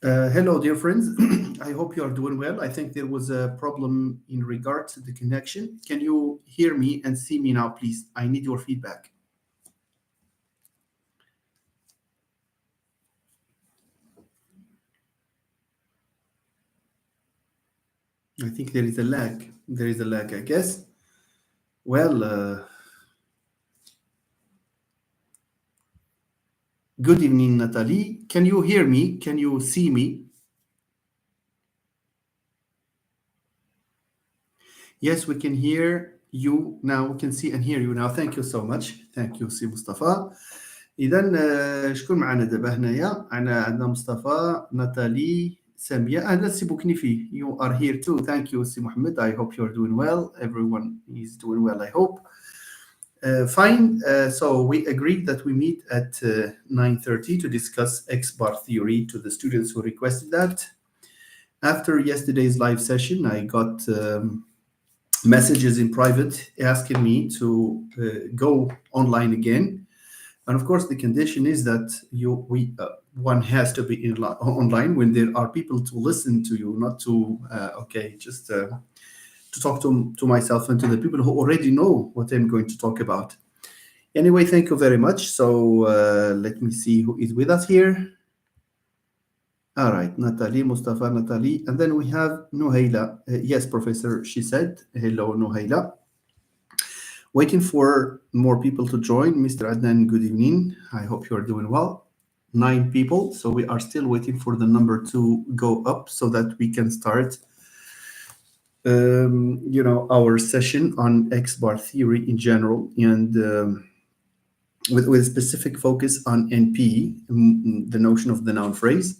Hello, dear friends. I hope you are doing well. I think there was a problem in regards to the connection. Can you hear me and see me now, please? I need your feedback. I think there is a lag. There is a lag, I guess. Well, good evening, Natalie. Can you hear me? Can you see me? Yes, we can hear you now. We can see and hear you now. Thank you so much. Thank you, سي مصطفى. إذا شكون معنا دابا هنايا؟ عندنا مصطفى، ناتالي، سامية. سي بوكنيفي. You are here too. Thank you, سي محمد. I hope you are doing well. Everyone is doing well, I hope. Fine. So we agreed that we meet at 9:30 to discuss X-bar theory to the students who requested that. After yesterday's live session, I got messages in private asking me to go online again. And of course, the condition is that one has to be online when there are people to listen to you, not to just to talk to myself and to the people who already know what I'm going to talk about. Anyway, thank you very much. So let me see who is with us here. All right, Natalie, Mustafa, Natalie, and then we have Nuhaila. Yes, Professor, she said. Hello, Nuhaila. Waiting for more people to join. Mr. Adnan, good evening. I hope you are doing well. 9 people, so we are still waiting for the number to go up so that we can start our session on X-bar theory in general, and with specific focus on NP, the notion of the noun phrase.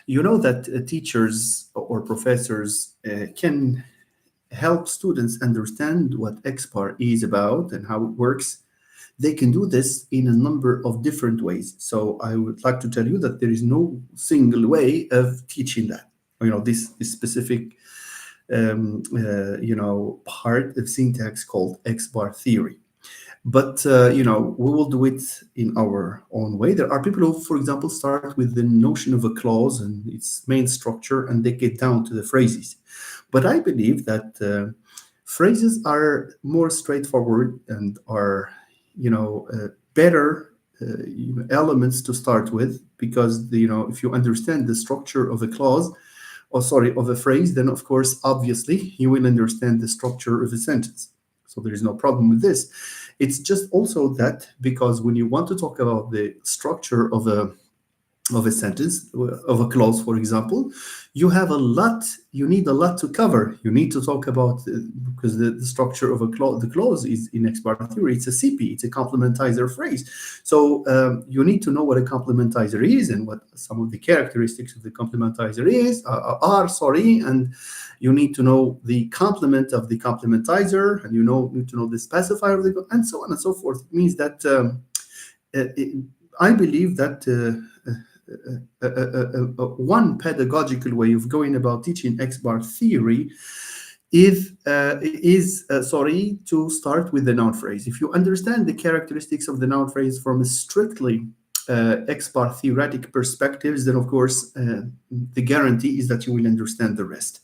You know that teachers or professors can help students understand what X-bar is about and how it works. They can do this in a number of different ways. So I would like to tell you that there is no single way of teaching that. This specific part of syntax called X-bar theory. But we will do it in our own way. There are people who, for example, start with the notion of a clause and its main structure, and they get down to the phrases. But I believe that phrases are more straightforward and are, better elements to start with, because if you understand the structure of a clause, of a phrase, then of course, obviously, you will understand the structure of a sentence. So there is no problem with this. It's just also that because when you want to talk about the structure of a sentence, of a clause, for example, you need a lot to cover. You need to talk about, because the structure of the clause is in X-bar theory, it's a CP, it's a complementizer phrase. So you need to know what a complementizer is and what some of the characteristics of the complementizer are, and you need to know the complement of the complementizer, and need to know the specifier of and so on and so forth. It means that I believe that one pedagogical way of going about teaching X-bar theory is to start with the noun phrase. If you understand the characteristics of the noun phrase from a strictly X-bar theoretic perspectives, then of course the guarantee is that you will understand the rest.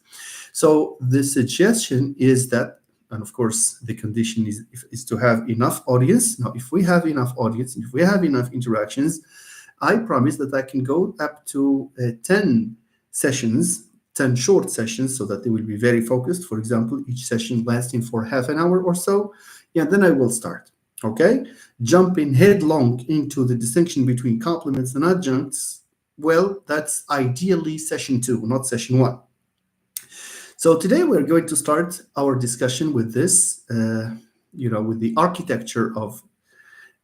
So the suggestion is that, and of course the condition is to have enough audience. Now, if we have enough audience, if we have enough interactions, I promise that I can go up to 10 sessions, 10 short sessions, so that they will be very focused. For example, each session lasting for half an hour or so. Yeah, then I will start. Okay? Jumping headlong into the distinction between complements and adjuncts, well, that's ideally session 2, not session 1. So today we're going to start our discussion with this, with the architecture of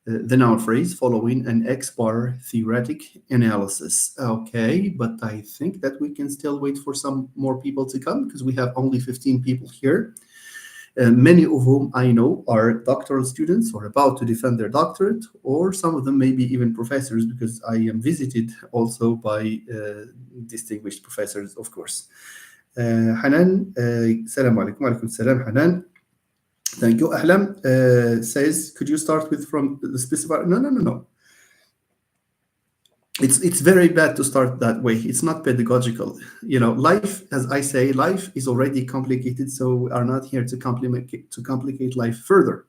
the noun phrase following an X-bar theoretic analysis. Okay, but I think that we can still wait for some more people to come because we have only 15 people here. Many of whom I know are doctoral students or about to defend their doctorate, or some of them maybe even professors, because I am visited also by distinguished professors, of course. Hanan, salam alaikum, alaikum salam, Hanan. Thank you. Ahlam says, could you start from the specifier? No. It's very bad to start that way. It's not pedagogical. Life, as I say, life is already complicated, so we are not here to complicate life further.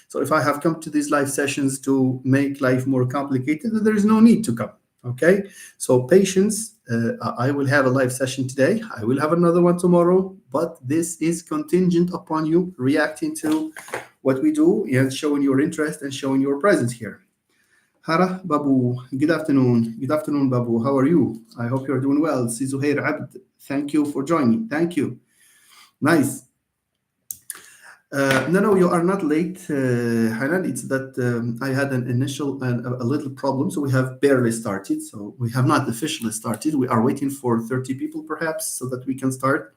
So if I have come to these live sessions to make life more complicated, then there is no need to come. Okay. So patience. I will have a live session today. I will have another one tomorrow. But this is contingent upon you reacting to what we do and showing your interest and showing your presence here. Hara Babu, good afternoon. Good afternoon, Babu. How are you? I hope you're doing well. Si Zuhair Abd, thank you for joining. Thank you. Nice. No, you are not late, Hanan. It's that I had an initial and a little problem, so we have barely started. So we have not officially started. We are waiting for 30 people, perhaps, so that we can start.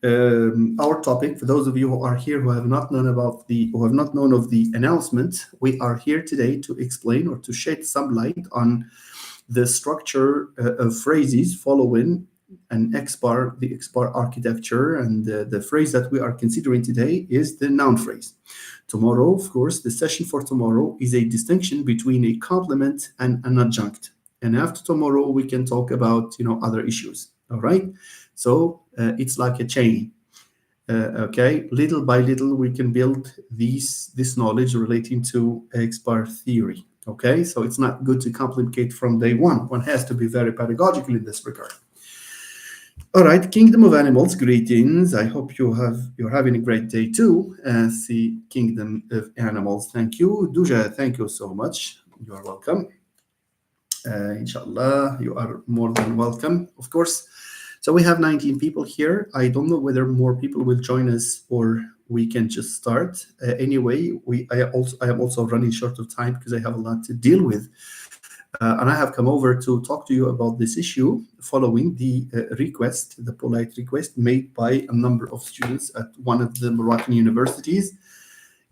Our topic, for those of you who are here who have not known of the announcement, we are here today to explain or to shed some light on the structure of phrases following the XBAR architecture, and the phrase that we are considering today is the noun phrase. Tomorrow, of course, the session for tomorrow is a distinction between a complement and an adjunct. And after tomorrow, we can talk about other issues. All right. So it's like a chain. Okay, little by little, we can build this knowledge relating to XBAR theory. Okay, so it's not good to complicate from day one. One has to be very pedagogical in this regard. All right, Kingdom of Animals, greetings. I hope you're having a great day too. The Kingdom of Animals, thank you. Duja, thank you so much. You are welcome. Inshallah, you are more than welcome, of course. So we have 19 people here. I don't know whether more people will join us or we can just start. Anyway, I am also running short of time because I have a lot to deal with. And I have come over to talk to you about this issue following the polite request made by a number of students at one of the Moroccan universities.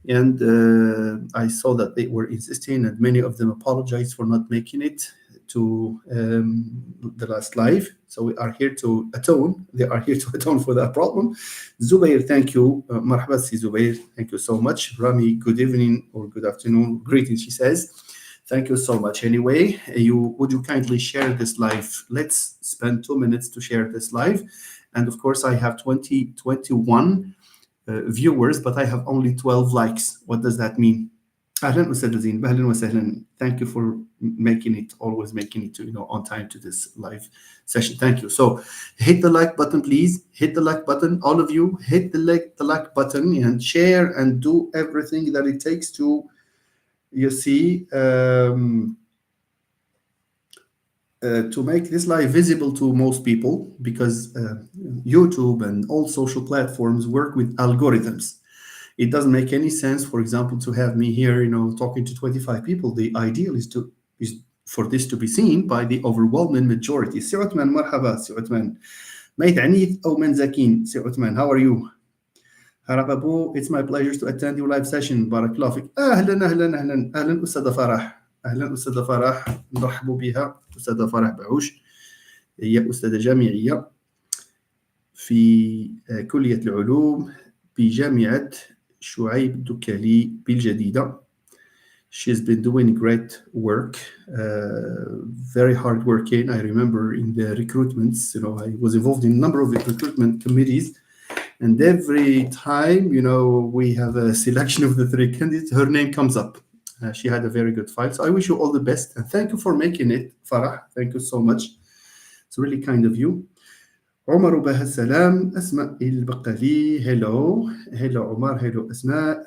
And I saw that they were insisting, and many of them apologized for not making it to the last live. So we are here to atone. They are here to atone for that problem. Zubair, thank you. Marhaba, si Zubair. Thank you so much. Rami, good evening or good afternoon. Greetings, she says. Thank you so much. Anyway, would you kindly share this live? Let's spend 2 minutes to share this live. And of course, I have 21 viewers, but I have only 12 likes. What does that mean? Ahlan wa sahlan, ahlan wa sahlan. Thank you for always making it on time to this live session. Thank you. So hit the like button, please. Hit the like button. All of you, hit the like button and share and do everything that it takes to, to make this live visible to most people, because YouTube and all social platforms work with algorithms. It doesn't make any sense, for example, to have me here, talking to 25 people. The ideal is for this to be seen by the overwhelming majority. سي عثمان, مرحبا سي عثمان. ميت عنيف أو من زكين. سي عثمان, how are you? Harababu, it's my pleasure to attend your live session. بارك الله فيك. أهلا أستاذة فرح. أهلا أستاذة فرح. نرحب بها أستاذة فرح بعوش. هي أستاذة جامعية في كلية العلوم بجامعة شعيب الدكالي بالجديدة. She's been doing great work, very hard working. I remember in the recruitments, I was involved in a number of recruitment committees. And every time, we have a selection of the 3 candidates, her name comes up. She had a very good file. So I wish you all the best. And thank you for making it, Farah. Thank you so much. It's really kind of you. عمر بها السلام. أسماء البقالي. Hello. Hello, Omar. Hello, أسماء.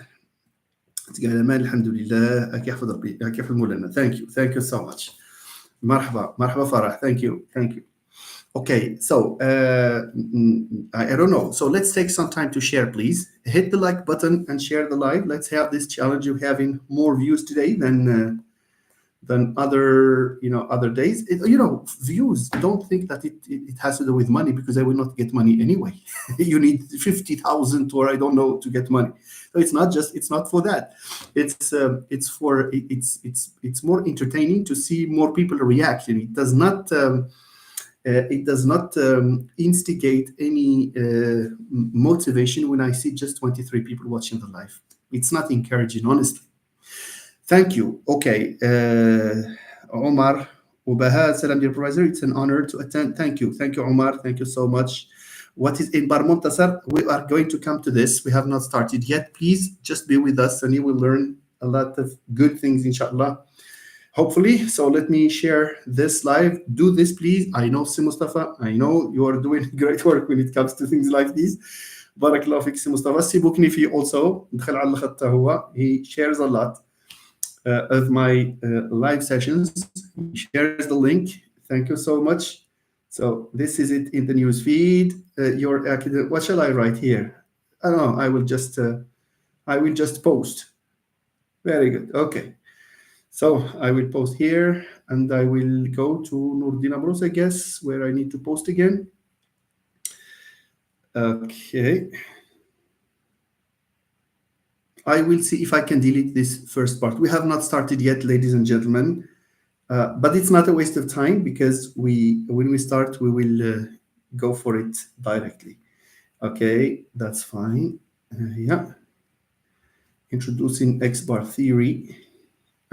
أمان الحمد لله. كيف حفظ ربي. كيف حفظ مولانا. Thank you. Thank you so much. مرحبا. مرحبا فرح. Thank you. Thank you. Okay, so I don't know. So let's take some time to share, please. Hit the like button and share the live. Let's have this challenge of having more views today than other days. Views. Don't think that it has to do with money, because I will not get money anyway. You need 50,000 or I don't know to get money. So it's not for that. It's more entertaining to see more people reacting. It does not. It does not instigate any motivation when I see just 23 people watching the live. It's not encouraging, honestly. Thank you. Okay, Omar, Ubaha, salam dear professor. It's an honor to attend. Thank you. Thank you, Omar. Thank you so much. What is in Barmontasar? We are going to come to this. We have not started yet. Please just be with us and you will learn a lot of good things, inshallah. Hopefully. So let me share this live. Do this, please. I know, Si Mustafa, I know you are doing great work when it comes to things like these. Barakallahu fik, Si Mustafa. Si Buknifi also. He shares a lot of my live sessions. He shares the link. Thank you so much. So this is it in the news feed. Your academic. What shall I write here? I don't know. I will just post. Very good. Okay. So I will post here, and I will go to Nurdin Amrose, I guess, where I need to post again. Okay. I will see if I can delete this first part. We have not started yet, ladies and gentlemen, but it's not a waste of time because when we start, we will go for it directly. Okay, that's fine. Yeah. Introducing X-bar theory.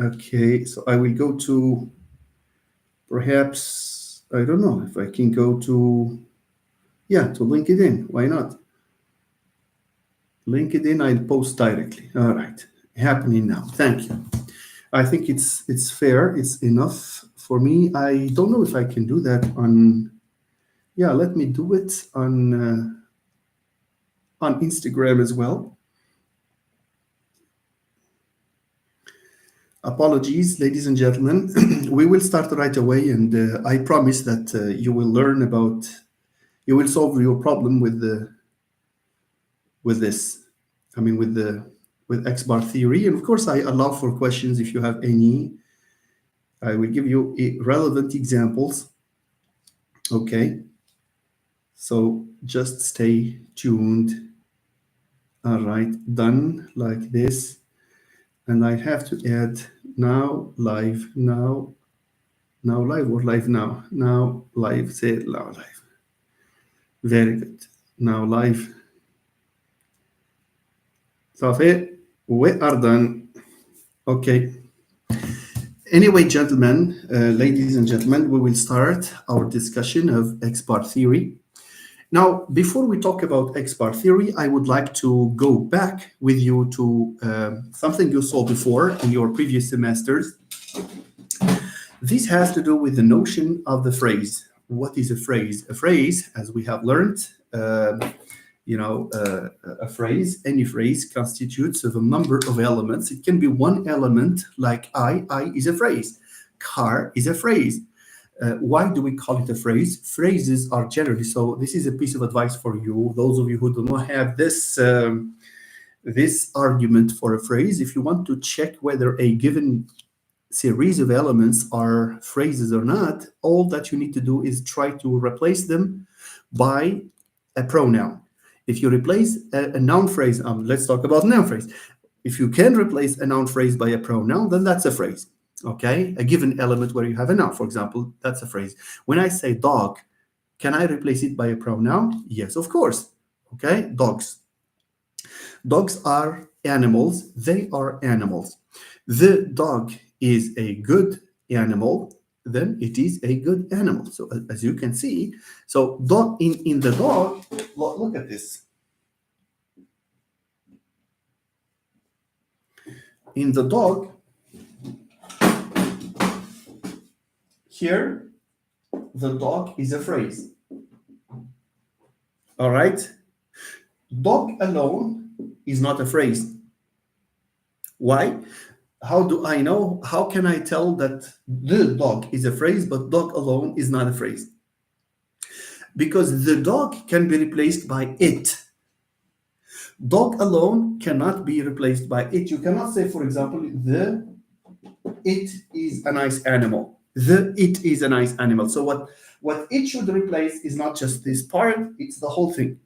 Okay, so I will go to, perhaps, I don't know if I can go to LinkedIn. Why not? LinkedIn, I'll post directly. All right, happening now. Thank you. I think it's fair. It's enough for me. I don't know if I can do that on. Yeah, let me do it on Instagram as well. Apologies, ladies and gentlemen. We will start right away, and I promise that you will learn about. You will solve your problem with this. I mean, with X-bar theory, and of course, I allow for questions if you have any. I will give you relevant examples. Okay. So just stay tuned. All right, done like this, and I have to add now live, now live or live now live. Say it now live. Very good. Now live. Safi, we are done. Okay. Anyway, gentlemen, ladies and gentlemen, we will start our discussion of X-bar theory. Now, before we talk about X-bar theory, I would like to go back with you to something you saw before in your previous semesters. This has to do with the notion of the phrase. What is a phrase? A phrase, as we have learned, a phrase, any phrase constitutes of a number of elements. It can be one element, like I is a phrase. Car is a phrase. Why do we call it a phrase? Phrases are generally, so this is a piece of advice for you, those of you who do not have this argument for a phrase. If you want to check whether a given series of elements are phrases or not, all that you need to do is try to replace them by a pronoun. If you replace a noun phrase, let's talk about noun phrase. If you can replace a noun phrase by a pronoun, then that's a phrase. Okay, a given element where you have a noun, for example, that's a phrase. When I say dog, can I replace it by a pronoun? Yes, of course. Okay, dogs. Dogs are animals. They are animals. The dog is a good animal, then it is a good animal. So as you can see, so dog in the dog, look at this. In the dog, here, the dog is a phrase. All right? Dog alone is not a phrase. Why? How do I know? How can I tell that the dog is a phrase, but dog alone is not a phrase? Because the dog can be replaced by it. Dog alone cannot be replaced by it. You cannot say, for example, it is a nice animal. It is a nice animal. So what it should replace is not just this part, it's the whole thing.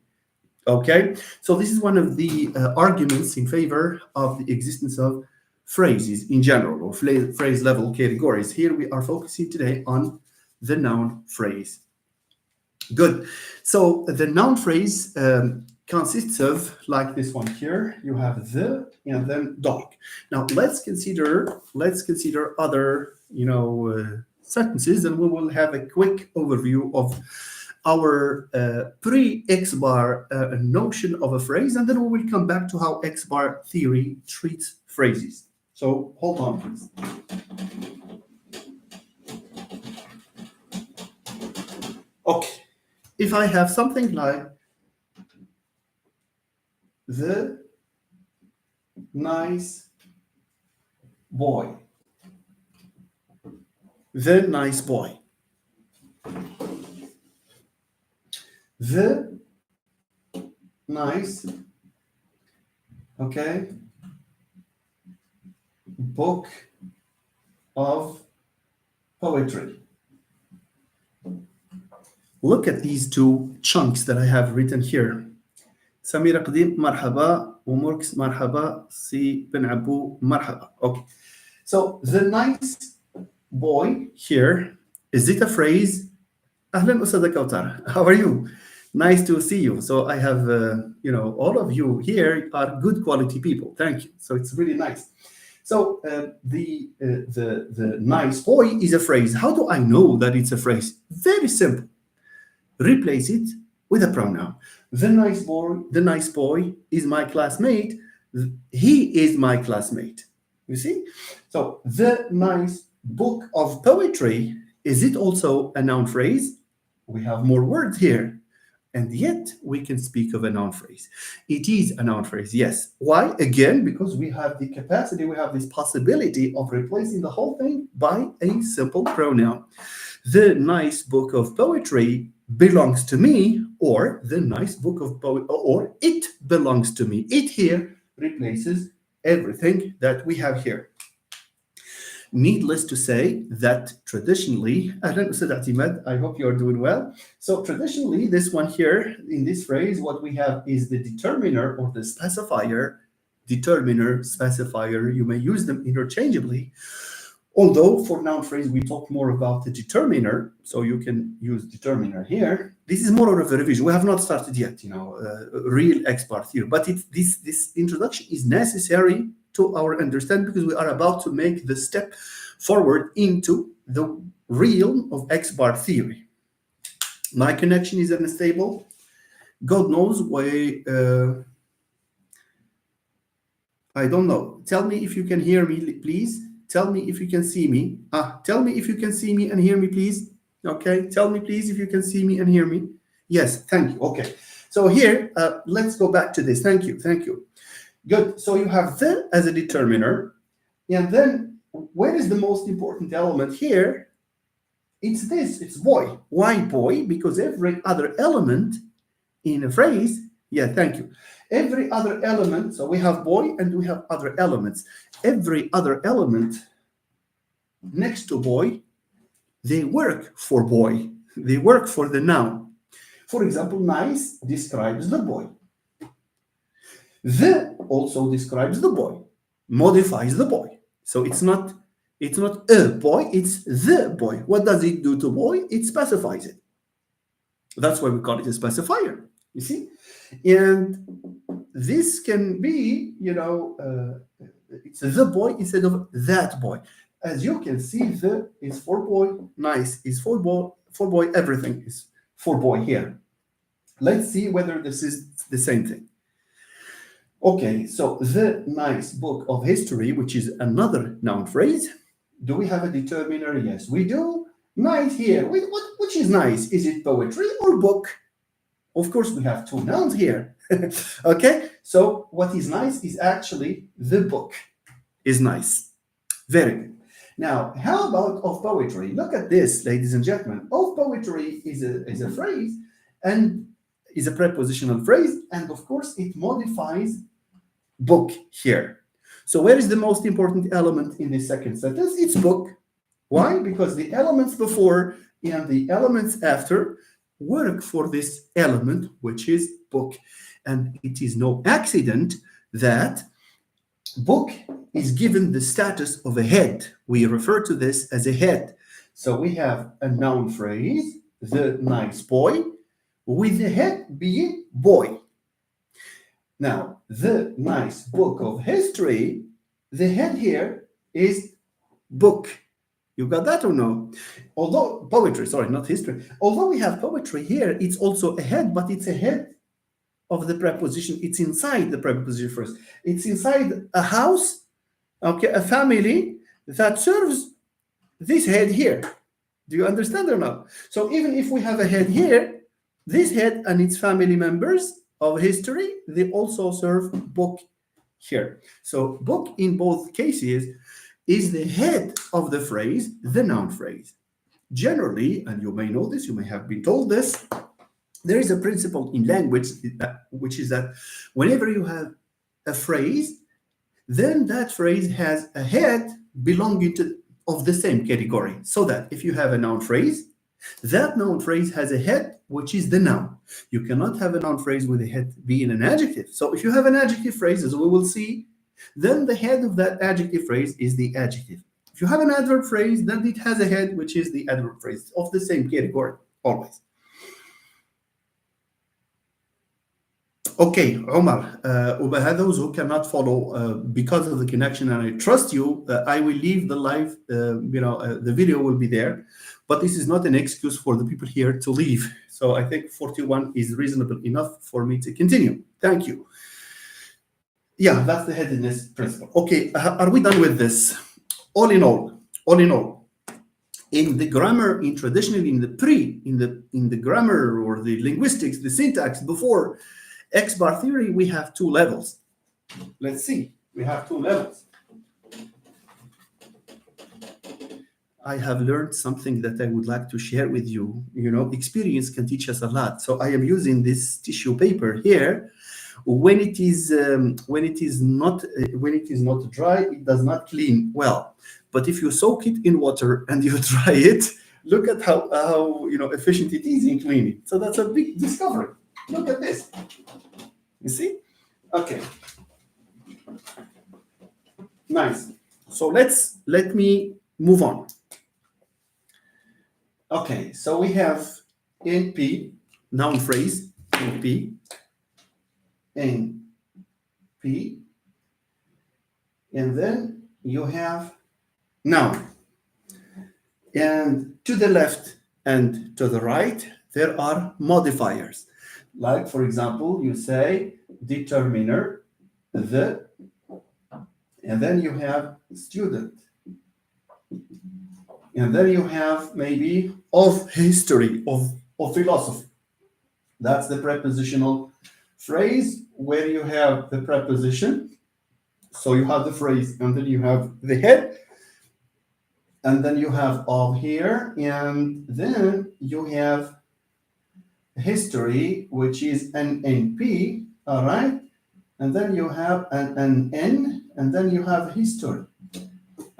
Okay? So this is one of the arguments in favor of the existence of phrases in general, or phrase level categories. Here we are focusing today on the noun phrase. Good. So the noun phrase consists of, like this one here, you have the and then dog. Now let's consider other sentences, and we will have a quick overview of our pre-X-bar notion of a phrase, and then we will come back to how X-bar theory treats phrases. So hold on, please. Okay, if I have something like the nice boy, the nice boy, the nice, okay, book of poetry. Look at these two chunks that I have written here. سميرة قديم مرحبا وموركس مرحبا سي بن عبو مرحبا. Okay, so the nice boy here, is it a phrase? أهلا أستاذة كوثر, how are you? Nice to see you. So I have, all of you here are good quality people. Thank you. So it's really nice. So the nice boy is a phrase. How do I know that it's a phrase? Very simple. Replace it with a pronoun. The nice boy is my classmate. He is my classmate. You see? So the nice book of poetry, is it also a noun phrase? We have more words here. And yet we can speak of a noun phrase. It is a noun phrase, yes. Why? Again, because we have the capacity, we have this possibility of replacing the whole thing by a simple pronoun. The nice book of poetry belongs to me, or the nice book of poetry, or it belongs to me. It here replaces everything that we have here. Needless to say that traditionally, I hope you're doing well. So traditionally, this one here, in this phrase, what we have is the determiner or the specifier. Determiner, specifier, you may use them interchangeably. Although for noun phrase, we talk more about the determiner, so you can use determiner here. This is more of a revision. We have not started yet, real X-bar theory, but this introduction is necessary to our understanding because we are about to make the step forward into the realm of X-bar theory. My connection is unstable. God knows why. I don't know. Tell me if you can hear me, please. Tell me if you can see me. Tell me if you can see me and hear me, please. Okay. Tell me, please, if you can see me and hear me. Yes. Thank you. Okay. So here, let's go back to this. Thank you. Thank you. Good. So you have the as a determiner. And then where is the most important element here? It's this. It's boy. Why boy? Because every other element in a phrase, thank you. Every other element, so we have boy and we have other elements. Every other element next to boy, they work for boy. They work for the noun. For example, nice describes the boy. The also describes the boy, modifies the boy. So it's not a boy, it's the boy. What does it do to boy? It specifies it. That's why we call it a specifier, you see? And this can be, it's the boy instead of that boy. As you can see, the is for boy, nice is for boy, everything is for boy here. Let's see whether this is the same thing. Okay, so the nice book of history, which is another noun phrase. Do we have a determiner? Yes, we do. Nice here. Which is nice? Is it poetry or book? Of course, we have two nouns here. Okay, so what is nice is actually the book is nice. Very good. Now, how about of poetry? Look at this, ladies and gentlemen. Of poetry is a phrase and is a prepositional phrase, and of course, it modifies book here. So where is the most important element in this second sentence? It's book. Why? Because the elements before and the elements after work for this element, which is book. And it is no accident that book is given the status of a head. We refer to this as a head. So we have a noun phrase, the nice boy, with the head being boy. Now, the nice book of history, the head here is book. You got that or no? Although poetry, sorry, not history. Although we have poetry here, it's also a head, but it's a head of the preposition. It's inside the preposition first. It's inside a house, okay, a family that serves this head here. Do you understand or not? So even if we have a head here, this head and its family members of history, they also serve book here. So book in both cases is the head of the phrase, the noun phrase. Generally, and you may know this, you may have been told this, there is a principle in language, which is that whenever you have a phrase, then that phrase has a head belonging to of the same category. So that if you have a noun phrase, that noun phrase has a head, which is the noun. You cannot have a noun phrase with a head being an adjective. So if you have an adjective phrase, as we will see, then the head of that adjective phrase is the adjective. If you have an adverb phrase, then it has a head, which is the adverb phrase of the same category, always. Okay, Omar, those who cannot follow because of the connection, and I trust you, I will leave the live, the video will be there, but this is not an excuse for the people here to leave. So I think 41 is reasonable enough for me to continue. Thank you. Yeah, that's the headedness principle. Okay, are we done with this? All in all, in the grammar, in the grammar or the linguistics, the syntax before X bar theory, we have two levels. Let's see, we have two levels. I have learned something that I would like to share with you. You know, experience can teach us a lot. So I am using this tissue paper here. When it is not dry, it does not clean well. But if you soak it in water and you dry it, look at how efficient it is in cleaning. So that's a big discovery. Look at this. You see? Okay. Nice. So let me move on. Okay, so we have NP, noun phrase, NP, NP, and then you have noun. And to the left and to the right, there are modifiers. Like, for example, you say determiner, the, and then you have student. And then you have maybe of history, of philosophy. That's the prepositional phrase where you have the preposition. So you have the phrase, and then you have the head, and then you have of here, and then you have history, which is an NP, all right? And then you have an N, and then you have history.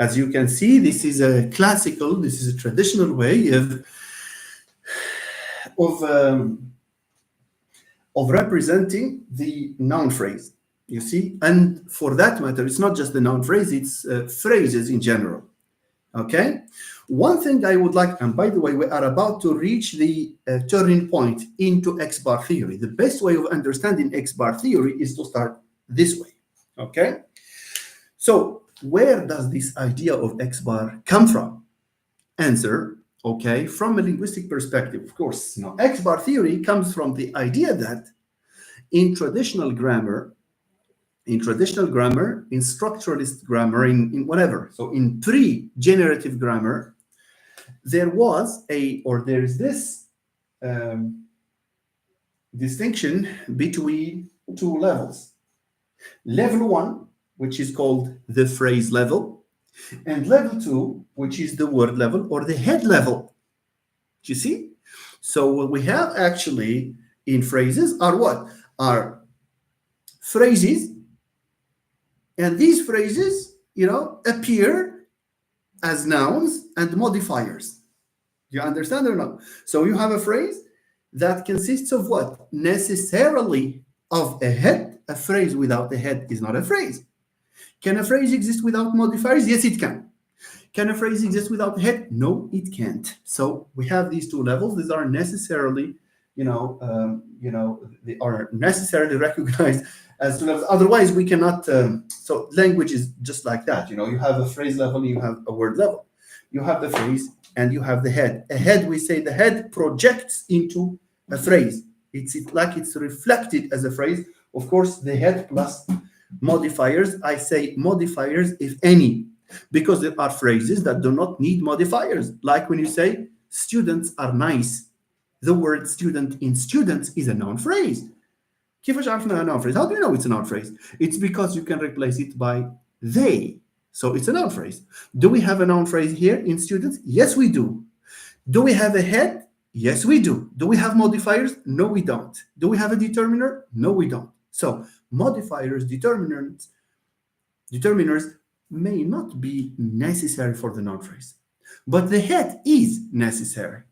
As you can see, this is a traditional way of representing the noun phrase, you see? And for that matter, it's not just the noun phrase, it's phrases in general, okay? One thing I would like, and by the way, we are about to reach the turning point into X bar theory. The best way of understanding X bar theory is to start this way, okay? So where does this idea of X bar come from? Answer, okay, from a linguistic perspective, of course. Now, X bar theory comes from the idea that in traditional grammar, in structuralist grammar, in whatever, so in pre-generative grammar, there is this distinction between two levels. Level 1, which is called the phrase level, and level 2, which is the word level or the head level. Do you see? So what we have actually in phrases are what? Are phrases, and these phrases, appear as nouns and modifiers. Do you understand or not? So you have a phrase that consists of what? Necessarily of a head. A phrase without a head is not a phrase. Can a phrase exist without modifiers? Yes, it can. Can a phrase exist without a head? No, it can't. So we have these two levels. These are necessarily, they are necessarily recognized as two levels. Otherwise, we cannot. So language is just like that. You have a phrase level, you have a word level. You have the phrase and you have the head. A head, we say the head projects into a phrase. Like it's reflected as a phrase. Of course, the head plus modifiers. I say modifiers, if any, because there are phrases that do not need modifiers. Like when you say students are nice. The word student in students is a noun phrase. كيفاش عرفنا noun phrase? How do you know it's a noun phrase? It's because you can replace it by they. So it's a noun phrase. Do we have a noun phrase here in students? Yes, we do. Do we have a head? Yes, we do. Do we have modifiers? No, we don't. Do we have a determiner? No, we don't. So modifiers, determiners may not be necessary for the noun phrase, but the head is necessary,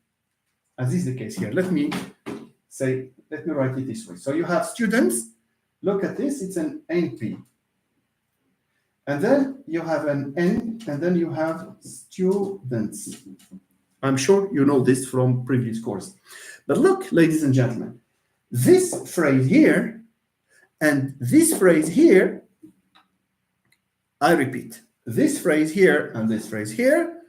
as is the case here. Let me write it this way. So you have students. Look at this. It's an NP. And then you have an N, and then you have students. I'm sure you know this from previous course. But look, ladies and gentlemen, this phrase here and this phrase here, I repeat, this phrase here and this phrase here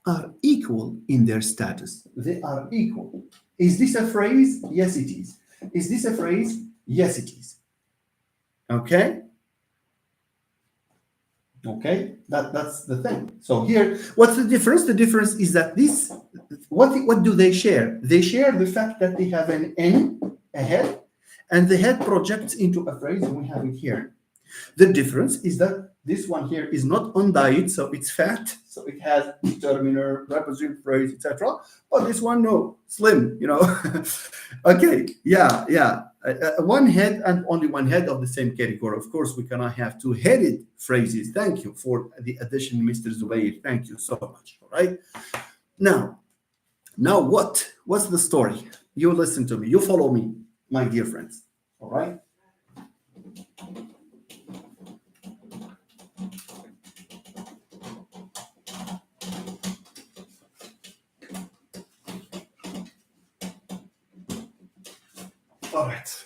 are equal in their status. They are equal. Is this a phrase? Yes, it is. Is this a phrase? Yes, it is. Okay? Okay, that's the thing. So here, what's the difference? The difference is that this, what do they share? They share the fact that they have an N, a head, and the head projects into a phrase, and we have it here. The difference is that this one here is not undiet, so it's fat, so it has determiner, preposition, phrase, etc. But this one, no, slim, Okay, yeah. One head and only one head of the same category. Of course, we cannot have two-headed phrases. Thank you for the addition, Mr. Zubair. Thank you so much. All right. Now what? What's the story? You listen to me. You follow me, my dear friends. All right. All right.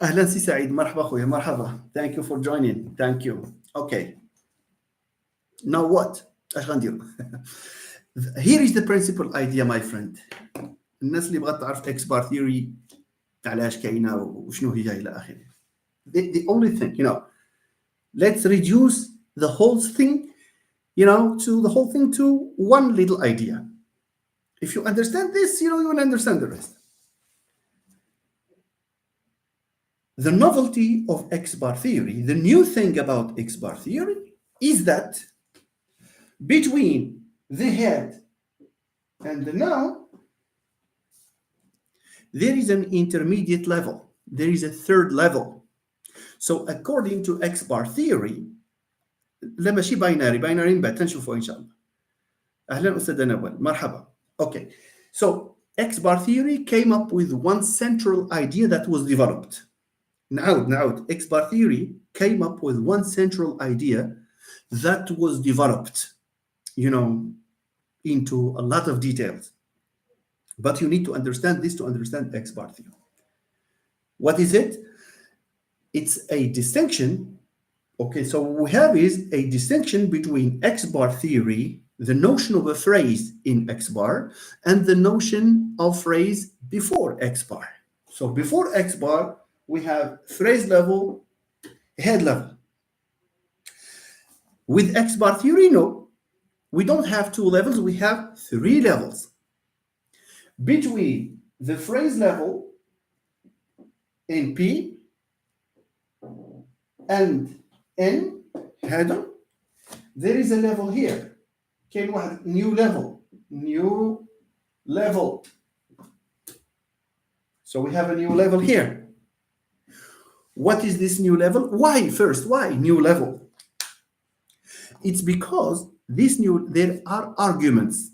أهلا سي سعيد مرحبا أخويا مرحبا. Thank you for joining. Thank you. Okay. Now what? ايش غندير؟ Here is the principal idea, my friend. الناس اللي بغات تعرف X bar theory علاش كاينه وشنو هي الى اخره. The only thing, let's reduce the whole thing, to one little idea. If you understand this, you will understand the rest. The novelty of X bar theory, the new thing about X bar theory, is that between the head and the noun, there is an intermediate level. There is a third level. So according to X bar theory, لا ماشي باينري بعد نشوفوه إن شاء الله. أهلا أستاذ نوال مرحبا. Okay, so X bar theory came up with one central idea that was developed. Now, X bar theory came up with one central idea that was developed, into a lot of details. But you need to understand this to understand X bar theory. What is it? It's a distinction. Okay, so what we have is a distinction between X bar theory, the notion of a phrase in X bar, and the notion of phrase before X bar. So before X bar, we have phrase level, head level. With X bar theory, no, we don't have two levels, we have three levels. Between the phrase level in P and N, header, there is a level here. كاين واحد new level. So we have a new level here. What is this new level? Why new level? It's because there are arguments.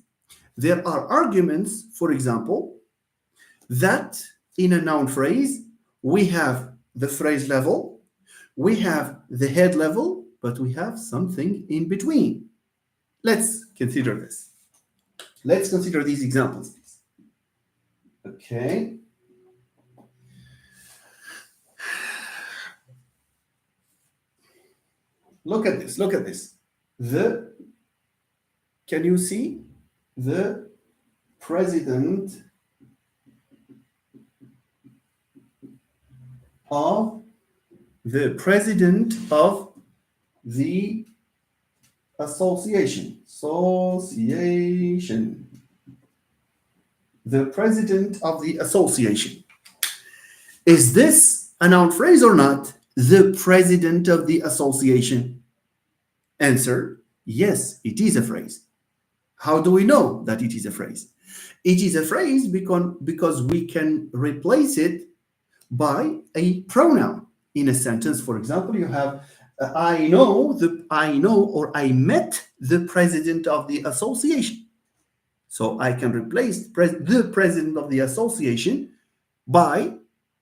There are arguments, for example, that in a noun phrase, we have the phrase level, we have the head level, but we have something in between. Let's consider this. Let's consider these examples. Okay. look at this. Look at this. Can you see the president of the association? The president of the association. Is this a noun phrase or not? The president of the association. Answer, yes, it is a phrase. How do we know that it is a phrase? It is a phrase because we can replace it by a pronoun in a sentence. For example, you have I know or I met the president of the association. So I can replace the president of the association by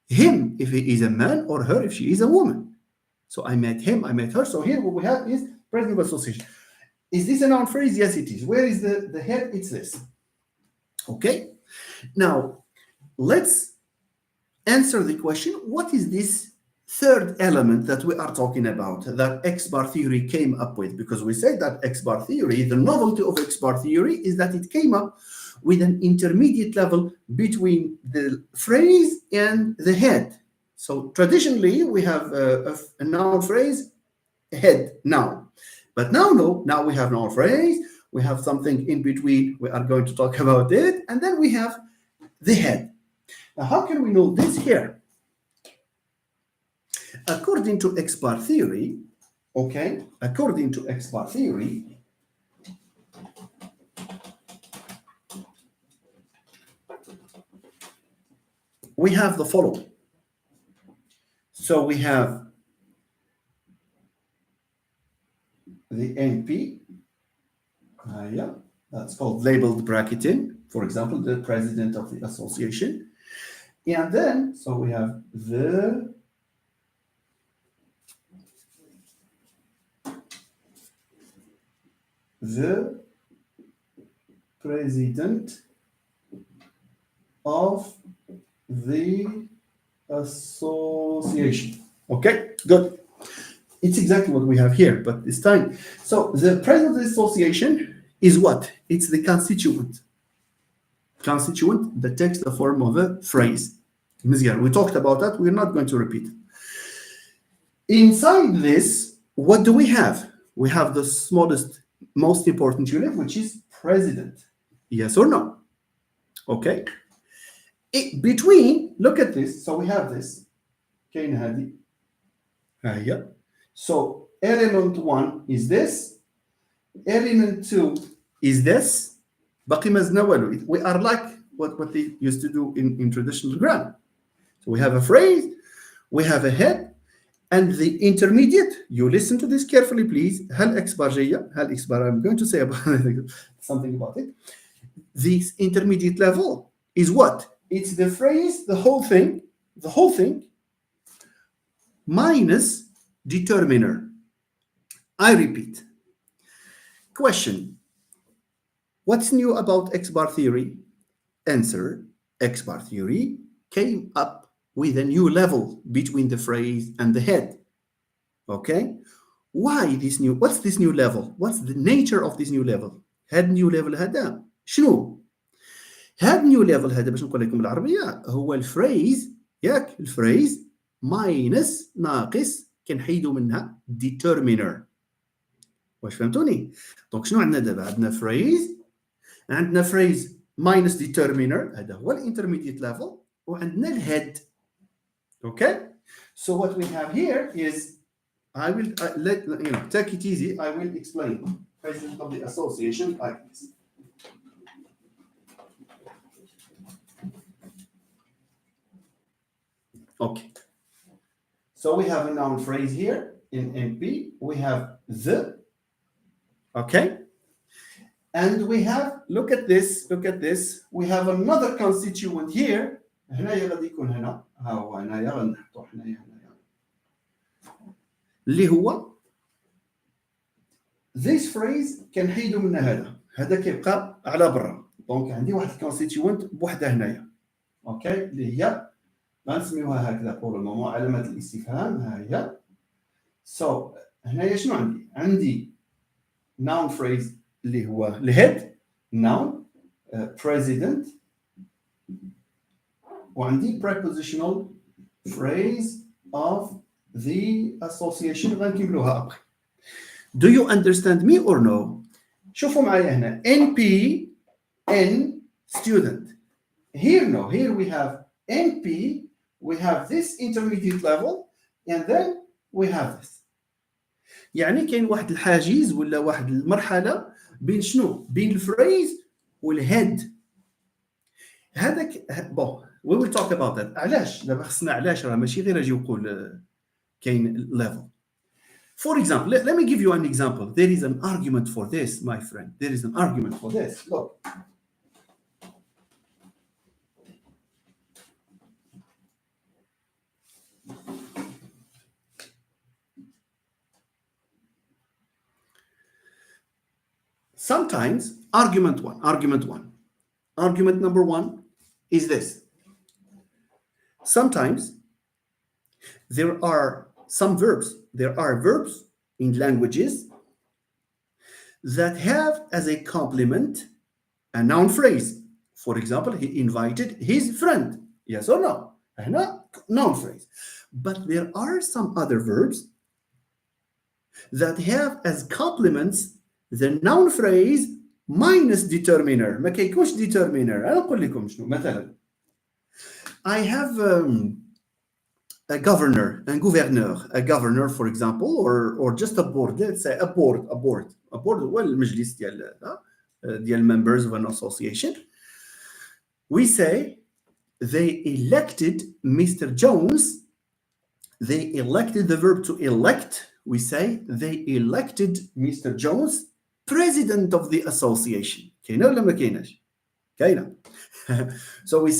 him if he is a man or her if she is a woman. So I met him, I met her. So here what we have is president of association. Is this a noun phrase? Yes, it is. Where is the head? It's this. Okay. Now, let's answer the question, what is this third element that we are talking about that X bar theory came up with? Because we said that X bar theory, the novelty of X bar theory is that it came up with an intermediate level between the phrase and the head. So traditionally, we have a noun phrase, head, noun. But now we have noun phrase, we have something in between, we are going to talk about it, and then we have the head. Now, how can we know this here? According to X bar theory, we have the following. So we have the NP, that's called labeled bracketing, for example, the president of the association. And then, so we have the president of the association. Okay, good. It's exactly what we have here, but this time. So the president of the association is what? It's the constituent. Constituent that takes the form of a phrase. We talked about that. We're not going to repeat it. Inside this, what do we have? We have the smallest, most important unit, which is president. Yes or no? Okay. Between, look at this. So we have this. So element 1 is this. Element 2 is this. We are like what they used to do in traditional grammar. So we have a phrase, we have a head, and the intermediate, you listen to this carefully, please. I'm going to say something about it. This intermediate level is what? It's the phrase, the whole thing, minus determiner. I repeat. Question. What's new about X bar theory? Answer. X bar theory came up with a new level between the phrase and the head. Okay? Why this new? What's this new level? What's the nature of this new level? هاد new level هذا شنو؟ هاد new level هذا باش نقول لكم بالعربية هو الفريز ياك الفريز ماينس ناقص كنحيدوا منها determiner. واش فهمتوني؟ دونك شنو عندنا دابا؟ عندنا فريز minus determiner هذا هو الانترميديت level وعندنا الهيد. Okay? So what we have here is I will take it easy. I will explain. President of the association like this. Okay. So we have a noun phrase here in NP. We have the. Okay. And we have, look at this. We have another constituent here. هنايا غادي يكون هنا. ها هو هنايا غنحطو هنايا. اللي هو this phrase كنحيدو منها هذا كيبقى على برا. دونك عندي واحد الكونستيتيوينت بوحده هنايا. اوكي اللي هي غنسميوها هكذا بور المومون علامه الاستفهام ها هي. So هنايا شنو عندي noun phrase اللي هو الهيد noun president وعندي prepositional phrase of the association غنكملوها أبخي. Do you understand me or no? شوفوا معايا هنا NP N student. Here no, here we have NP, we have this intermediate level and then we have this. يعني كاين واحد الحاجز ولا واحد المرحلة بين شنو؟ بين الفريز والهيد. هذاك بون we will talk about that. علاش؟ دابا خصنا علاش راه ماشي غير اجي نقول كاين level. For example, let me give you an example. There is an argument for this, my friend. There is an argument for this. Look. Sometimes, argument number one is this. Sometimes there are verbs in languages that have as a complement a noun phrase. For example, he invited his friend. Yes or no? Noun phrase. But there are some other verbs that have as complements the noun phrase minus determiner. ما كيكونش determiner. أنا أقول لكم شنو مثلا. I have a governor, a governor, for example, or just a board. Let's say a board هو المجلس ديال members of an association. We say they elected Mr. Jones. They elected the verb to elect. We say they elected Mr. Jones president of the association. كاينة ولا ما كايناش؟ كاينة. So we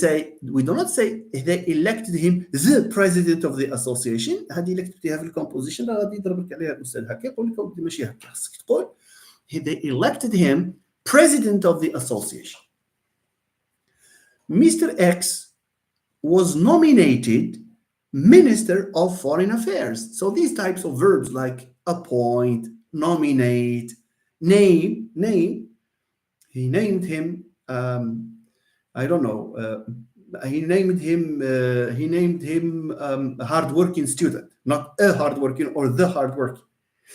do not say they elected him the president of the association. هذه اللي كتبتيها في الكومبوزيشن راه غادي يضرب لك عليها الاستاذ هكا يقول لك ماشي هكا خصك تقول they elected him president of the association. Mr. X was nominated Minister of Foreign Affairs. So these types of verbs like appoint, nominate, name, he named him I don't know. He named him a hardworking student, not a hardworking or the hardworking.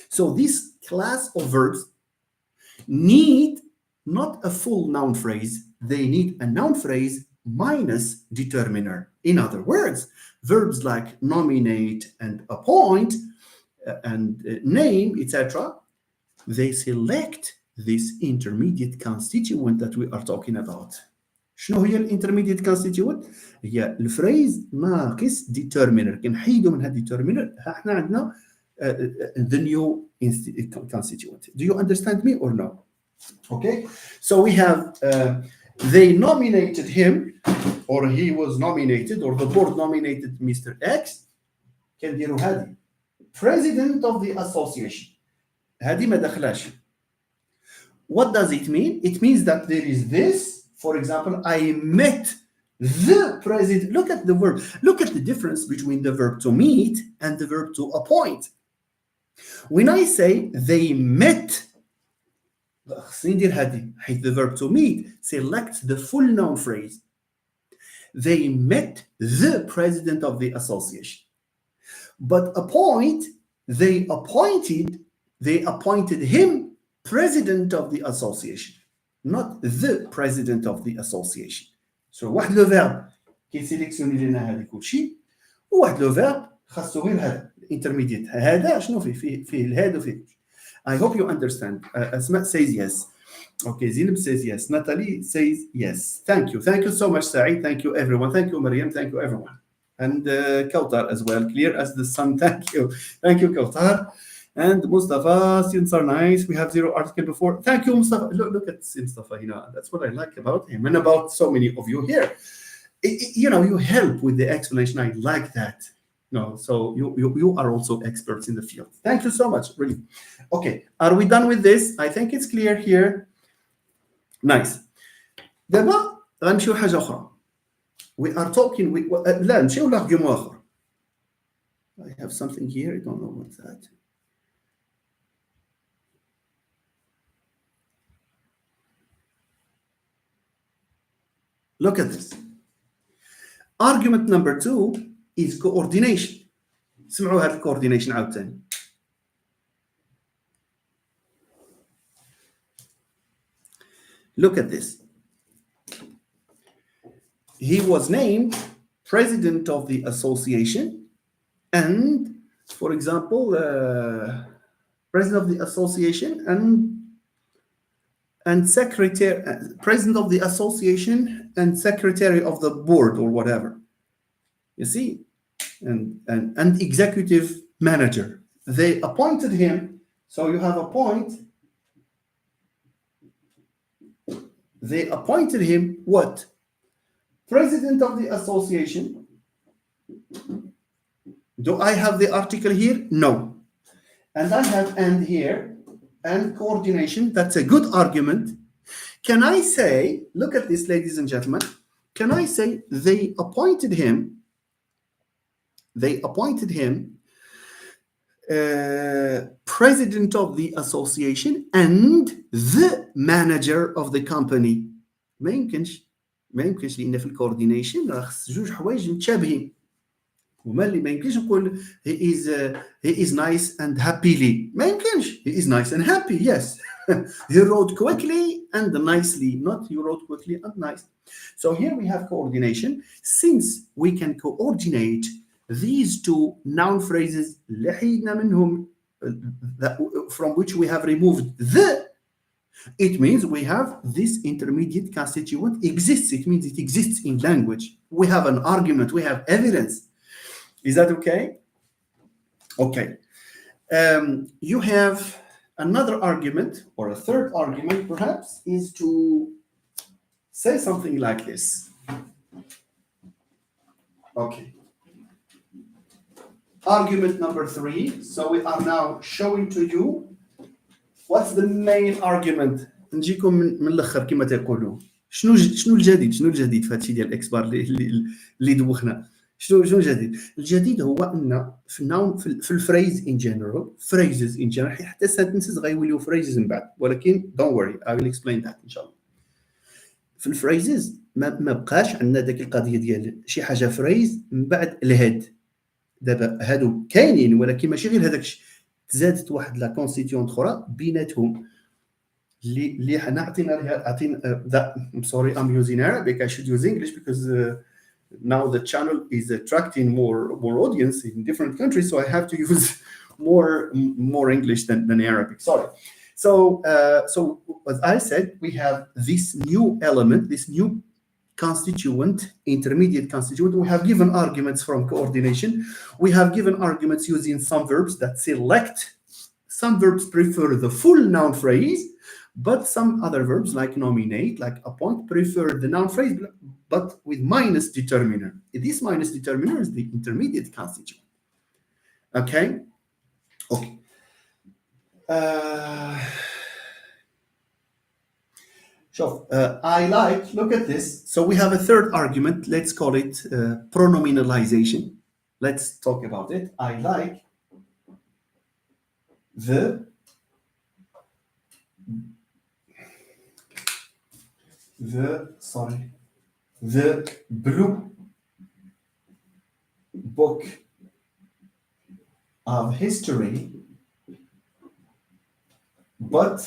So this class of verbs need not a full noun phrase. They need a noun phrase minus determiner. In other words, verbs like nominate and appoint and name, etc. They select this intermediate constituent that we are talking about. شنو هي الانترميديت كونستيتيوينت؟ هي الفريز ناقص ديترمينر كنحيدوا من هذا ديترمينر احنا عندنا the new constituent. Do you understand me or no? Okay, so we have they nominated him or he was nominated or the board nominated Mr. X. كنديروا هذه president of the association. هذه ما دخلاش. What does it mean? It means that there is this. For example, I met the president. Look at the verb. Look at the difference between the verb to meet and the verb to appoint. When I say they met, the verb to meet selects the full noun phrase. They met the president of the association. But appoint, they appointed him president of the association. Not the president of the association. So واحد لو فيرب كيسيليكسيوني لنا هذا كلشي وواحد لو فيرب خاصو غير هذا الانترميديت هذا شنو فيه الهاد وفيه. I hope you understand. Asma says yes. Okay, Zineb says yes. Natalie says yes. Thank you so much, Saeed. Thank you everyone. Thank you Maryam. Thank you everyone. And Kautar as well, clear as the sun. Thank you Kautar. And Mustafa, students are nice. We have 0 article before. Thank you, Mustafa. Look at Mustafa. That's what I like about him and about so many of you here. You help with the explanation. I like that. So you are also experts in the field. Thank you so much, really. Okay, are we done with this? I think it's clear here. Nice. دابا غنمشيو حاجة أخرى. We are talking. لا نمشيو لارغيومون آخر. I have something here. I don't know what's that. Look at this. Argument number 2 is coordination. سمعوا هذا coordination عاوتاني. Look at this. He was named president of the association and, for example, president of the association and secretary, president of the association and secretary of the board or whatever. You see, and executive manager. They appointed him. So you have a point. They appointed him what? President of the association. Do I have the article here? No. And I have and here and coordination. That's a good argument. Can I say, look at this, ladies and gentlemen, can I say they appointed him president of the association and the manager of the company. ما يمكنش لان في الكوردينيشن راه خص جوج حوايج متشابهين. وما اللي ما يمكنش نقول he is nice and happily. ما يمكنش. He is nice and happy. Yes. He wrote quickly and nicely, not he wrote quickly and nice. So here we have coordination. Since we can coordinate these two noun phrases from which we have removed the, it means we have this intermediate constituent exists. It means it exists in language. We have an argument. We have evidence. Is that okay? Okay. You have another argument, or a third argument perhaps, is to say something like this. Okay. Argument number 3. So we are now showing to you what's the main argument. نجيكم من الاخر كما تقولوا. شنو الجديد في هادشي ديال الاكسبار اللي دوخنا. شنو الجديد؟ الجديد هو ان في النون في الفريز ان جنرال phrases in general حتى sentences غيوليو phrases من بعد ولكن don't worry I will explain that ان شاء الله. في الفريزز ما بقاش عندنا داك القضيه ديال شي حاجه فريز من بعد الهاد. دابا هادو كاينين ولكن ماشي غير هذاك الشيء تزادت واحد لا كونستيتيونت اخرى بيناتهم اللي حنا عطينا I'm sorry I'm using Arabic I should use English because now the channel is attracting more audience in different countries so I have to use more English than Arabic. Sorry. So as I said, we have this new element, this new constituent, intermediate constituent. We have given arguments from coordination. We have given arguments using some verbs that select. Some verbs prefer the full noun phrase, but some other verbs like nominate, like appoint, prefer the noun phrase, but with minus determiner. This minus determiner is the intermediate constituent. Okay? Okay. I like, look at this. So we have a third argument. Let's call it pronominalization. Let's talk about it. I like the blue book of history, but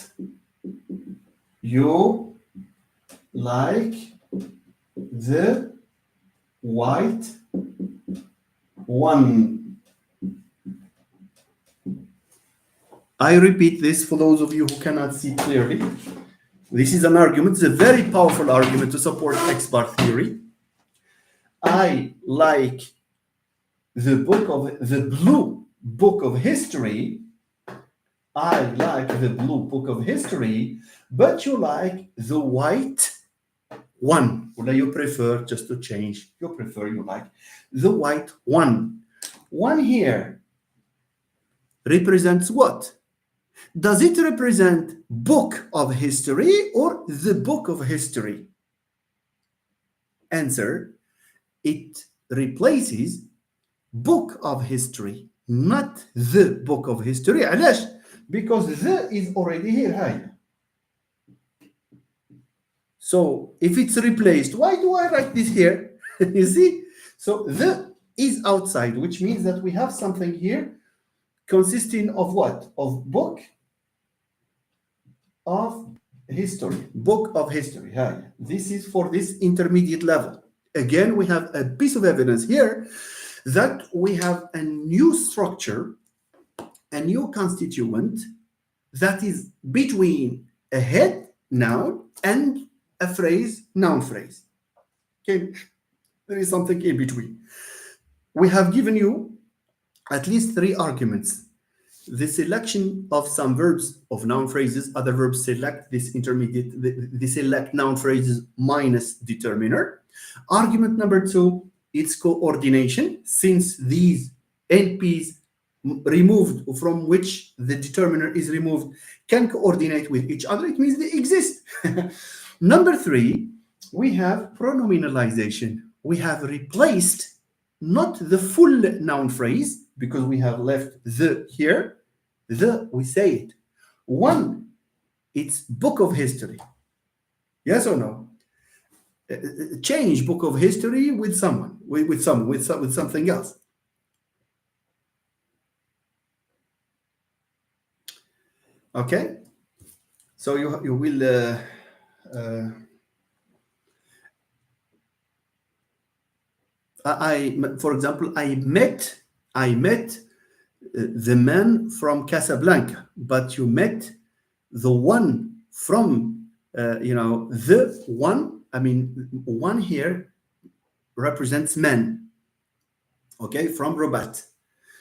you like the white one. I repeat this for those of you who cannot see clearly. This is an argument, it's a very powerful argument to support X-bar theory. I like the blue book of history. I like the blue book of history, but you like the white one. Or you prefer, just to change, you like the white one. One here represents what? Does it represent book of history or the book of history? Answer, it replaces book of history, not the book of history. علاش? Because the is already here. Hi. So if it's replaced, why do I write this here? You see? So the is outside, which means that we have something here consisting of what? Of book of history. Book of history. Hi. This is for this intermediate level. Again, we have a piece of evidence here that we have a new structure, a new constituent that is between a head noun and a phrase, noun phrase. Okay, there is something in between. We have given you at least 3 arguments. The selection of some verbs of noun phrases, other verbs select this intermediate, they select noun phrases minus determiner. Argument number 2, it's coordination, since these NPs removed from which the determiner is removed can coordinate with each other, it means they exist. Number 3, we have pronominalization. We have replaced not the full noun phrase, because we have left the here, we say it. 1, it's book of history. Yes or no? Change book of history with someone, with something else. Okay, so you will for example, I met the man from Casablanca, but you met the one from the one. I mean, one here represents men. Okay, from Rabat.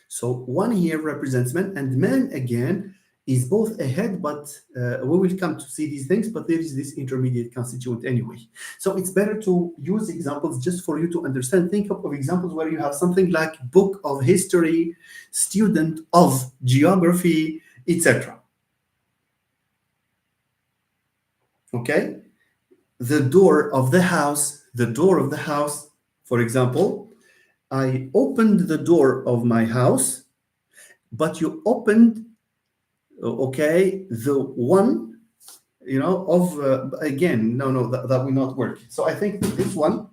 So one here represents men, and men again is both a head, but we will come to see these things, but there is this intermediate constituent anyway. So it's better to use examples just for you to understand. Think of examples where you have something like book of history, student of geography, etc. Okay? The door of the house, for example, I opened the door of my house, but you opened okay, the one, of, again, no, that will not work. So I think this one,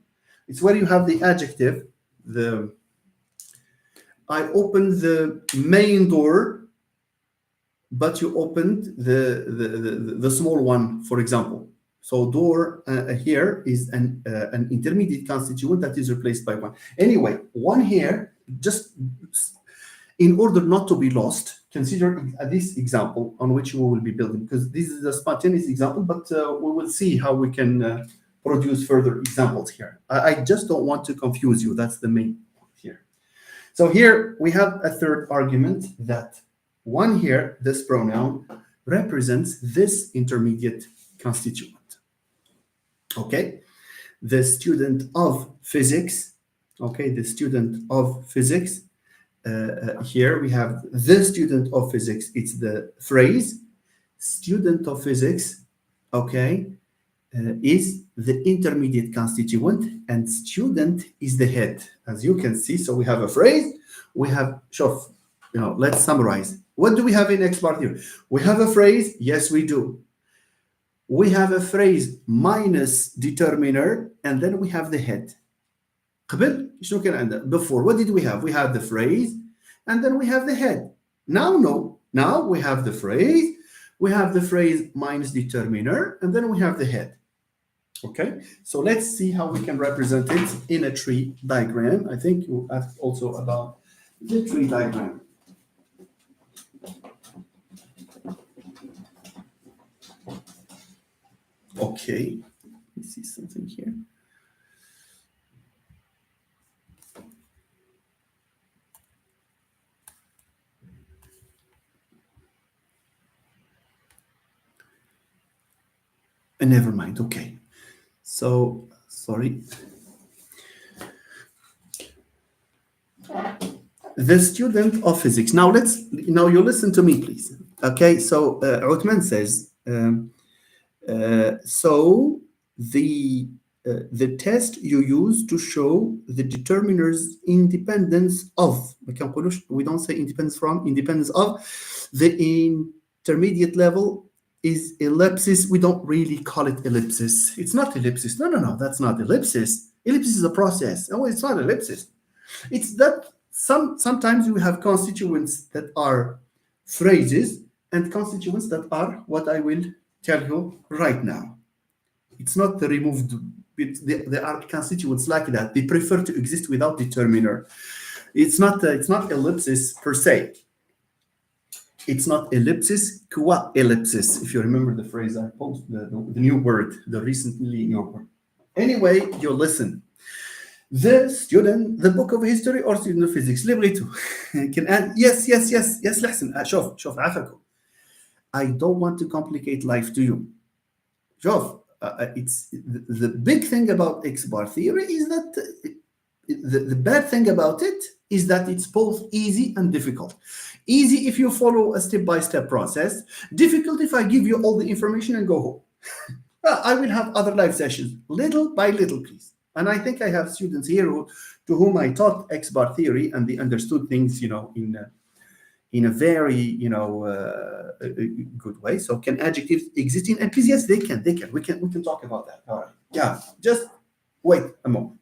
it's where you have the adjective, I opened the main door, but you opened the small one, for example. So door here is an intermediate constituent that is replaced by one. Anyway, one here, just in order not to be lost, consider this example on which we will be building, because this is a spontaneous example, but we will see how we can produce further examples here. I just don't want to confuse you. That's the main point here. So here we have a third argument that one here, this pronoun, represents this intermediate constituent. Okay, the student of physics. Okay, the student of physics. Here we have the student of physics. It's the phrase. Student of physics, okay, is the intermediate constituent, and student is the head, as you can see. So we have a phrase. We have, let's summarize. What do we have in X bar here? We have a phrase. Yes, we do. We have a phrase minus determiner, and then we have the head. Before, what did we have? We have the phrase, and then we have the head. Now, no. Now we have the phrase. We have the phrase minus determiner, and then we have the head. Okay, so let's see how we can represent it in a tree diagram. I think you asked also about the tree diagram. Okay, let me see something here. Never mind. Okay, so sorry. The student of physics. Now you listen to me, please. Okay, so Uthman says, so the test you use to show the determiner's independence of, we don't say independence from, independence of the intermediate level is ellipsis. We don't really call it ellipsis. It's not ellipsis. No, that's not ellipsis. Ellipsis is a process. No, it's not ellipsis. It's that sometimes we have constituents that are phrases and constituents that are what I will tell you right now. It's not the removed. There are constituents like that. They prefer to exist without determiner. It's not ellipsis per se. It's not ellipsis, qua ellipsis. If you remember the phrase I posted, the new word, the recently new word. Anyway, you listen. The book of history or student of physics اللي بغيتو can add yes لحسن شوف عافاكم. I don't want to complicate life to you. شوف it's the big thing about X bar theory is that the bad thing about it is that it's both easy and difficult. Easy if you follow a step-by-step process. Difficult if I give you all the information and go home. I will have other live sessions, little by little, please. And I think I have students here to whom I taught X bar theory, and they understood things, in a very, good way. So can adjectives exist in? And please, yes, they can. We can talk about that. All right. Yeah. Just wait a moment.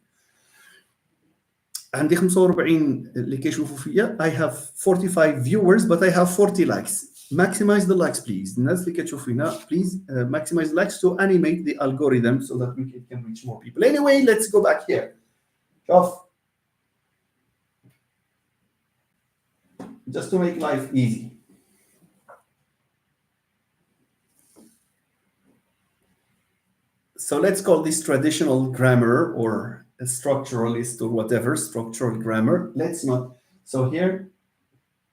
عندي 45 اللي كيشوفوا فيا. I have 45 viewers, but I have 40 likes. Maximize the likes, please. الناس اللي كتشوف فينا, please maximize the likes to animate the algorithm so that we can reach more people. Anyway, let's go back here. شوف. Just to make life easy. So let's call this traditional grammar or a structuralist or whatever, structural grammar. Let's not. So here,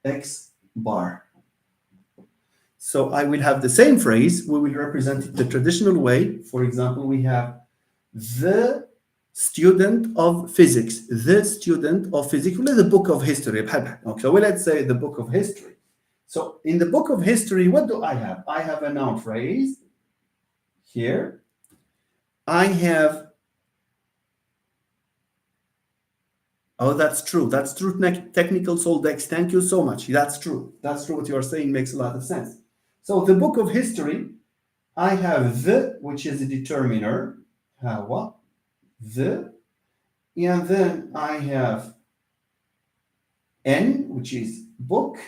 X bar. So I will have the same phrase. We will represent it the traditional way. For example, we have the student of physics. The student of physics. The book of history. Okay, so let's say the book of history. So in the book of history, what do I have? I have a noun phrase here. I have, oh, that's true. That's true. Technical Soldex. Thank you so much. That's true. That's true. What you are saying makes a lot of sense. So the book of history, I have the, which is a determiner. What? The. And then I have N, which is book.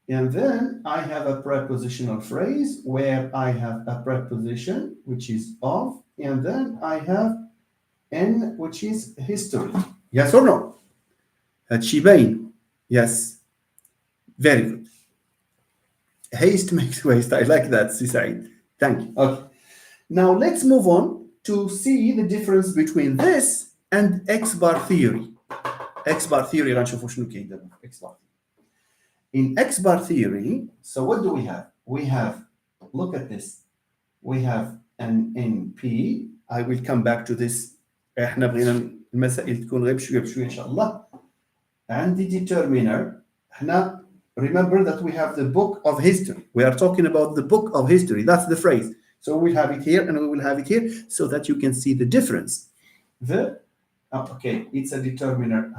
And then I have a prepositional phrase where I have a preposition, which is of, and then I have N, which is history. Yes or no? Shibain. Yes. Very good. Haste makes waste. I like that, Sisaid. Thank you. Okay. Now let's move on to see the difference between this and X bar theory. X bar theory, غنشوفوا شنو كاين دابا في X bar. In X bar theory, so what do we have? We have, look at this. We have an NP. I will come back to this. احنا بغينا المسائل تكون غير بشويه بشويه ان شاء الله. And the determiner. احنا remember that we have the book of history. We are talking about the book of history. That's the phrase. So we'll have it here and we will have it here so that you can see the difference. Okay, it's a determiner.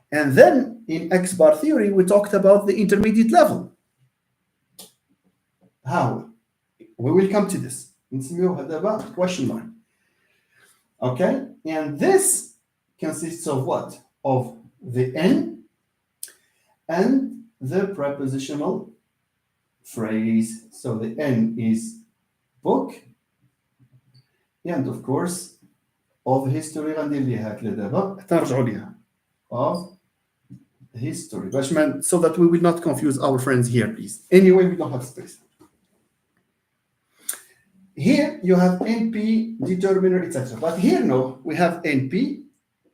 And then in X bar theory, we talked about the intermediate level. How? We will come to this. Question mark. Okay, and this consists of what? Of the N and the prepositional phrase. So the N is book, and of course of history. Of history, so that we will not confuse our friends here, please. Anyway, we don't have space. Here you have NP, determiner, etc. But here, no, we have NP,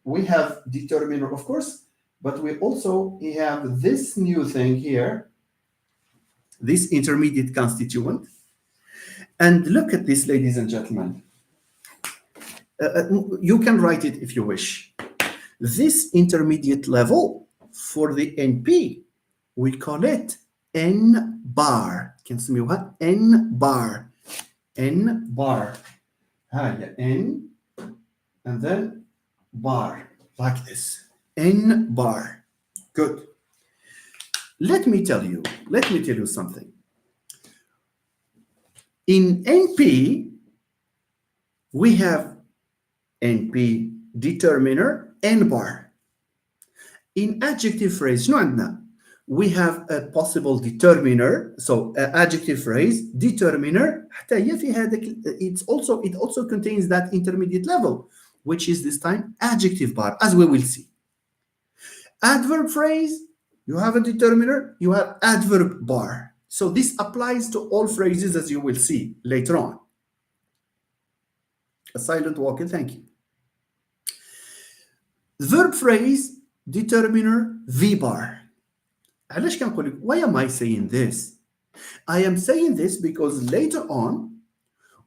we have determiner, of course, but we also have this new thing here, this intermediate constituent. And look at this, ladies and gentlemen. You can write it if you wish. This intermediate level for the NP, we call it N bar. Can you see what? N bar. N bar. N and then bar, like this. N bar. Good. Let me tell you something. In NP, we have NP determiner N bar. In adjective phrase شنو عندنا? We have a possible determiner, so adjective phrase determiner حتى هي في هذاك it also contains that intermediate level, which is this time adjective bar, as we will see. Adverb phrase, you have a determiner, you have adverb bar. So this applies to all phrases, as you will see later on. A silent walker, thank you. Verb phrase, determiner, V bar. علاش كنقول لك, why am I saying this? I am saying this because later on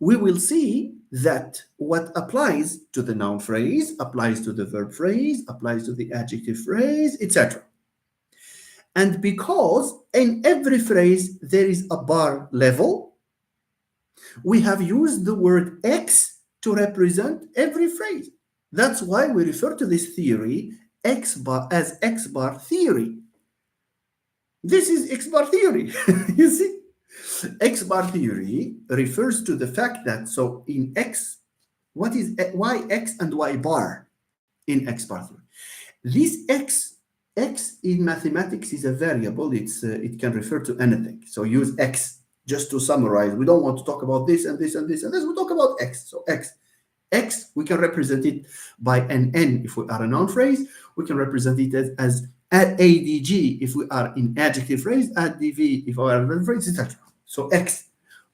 we will see that what applies to the noun phrase applies to the verb phrase, applies to the adjective phrase, etc. And because in every phrase there is a bar level, we have used the word X to represent every phrase. That's why we refer to this theory X bar as X bar theory. This is X bar theory. You see, X bar theory refers to the fact that, so in X, what is why X and Y bar in X bar theory? This X in mathematics is a variable. It can refer to anything. So use X just to summarize. We don't want to talk about this and this and this and this. We talk about X. So X, we can represent it by an N if we are a noun phrase. We can represent it as ADG if we are in adjective phrase, ADV if we are in a verb phrase, etc. So X.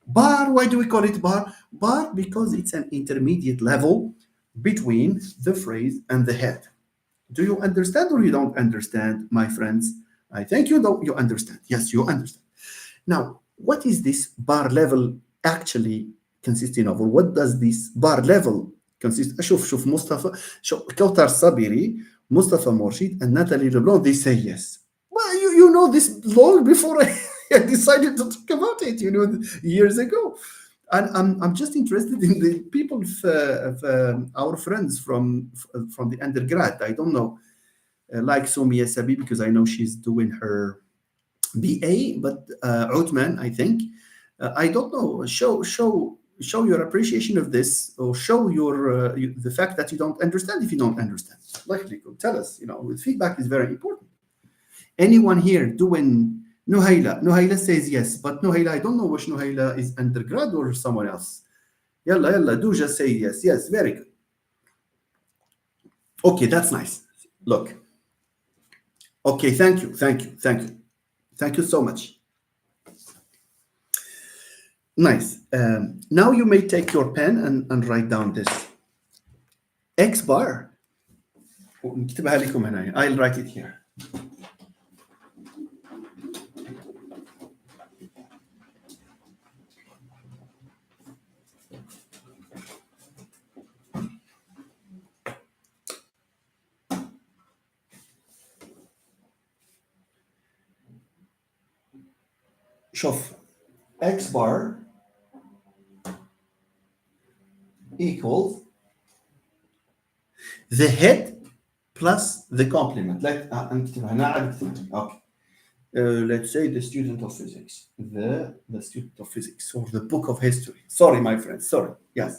Bar, why do we call it bar? Bar because it's an intermediate level between the phrase and the head. Do you understand or you don't understand, my friends? I think you understand. Yes, you understand. Now, what is this bar level actually consisting of? Or what does this bar level consist? شوف مصطفى, كوثر الصابري, Mustafa Morshid, and Natalie Leblanc, they say yes. Well, you know this long before I decided to talk about it, years ago. And I'm just interested in the people of our friends from the undergrad. I don't know, like Soumia Sabi, because I know she's doing her BA, but Uthman, I think. I don't know. Show your appreciation of this, or show the fact that you don't understand if you don't understand. Tell us, feedback is very important. Anyone here doing Nuhaila says yes, but Nuhaila, I don't know which Nuhaila is undergrad or someone else. Yalla, do just say yes. Yes, very good. Okay, that's nice. Look. Okay, thank you so much. Nice. Now you may take your pen and write down this. X bar. I'll write it here. شوف, X bar equals the head plus the complement. Okay. Let's say the student of physics, the student of physics, or the book of history. Sorry, my friends. Sorry. Yes,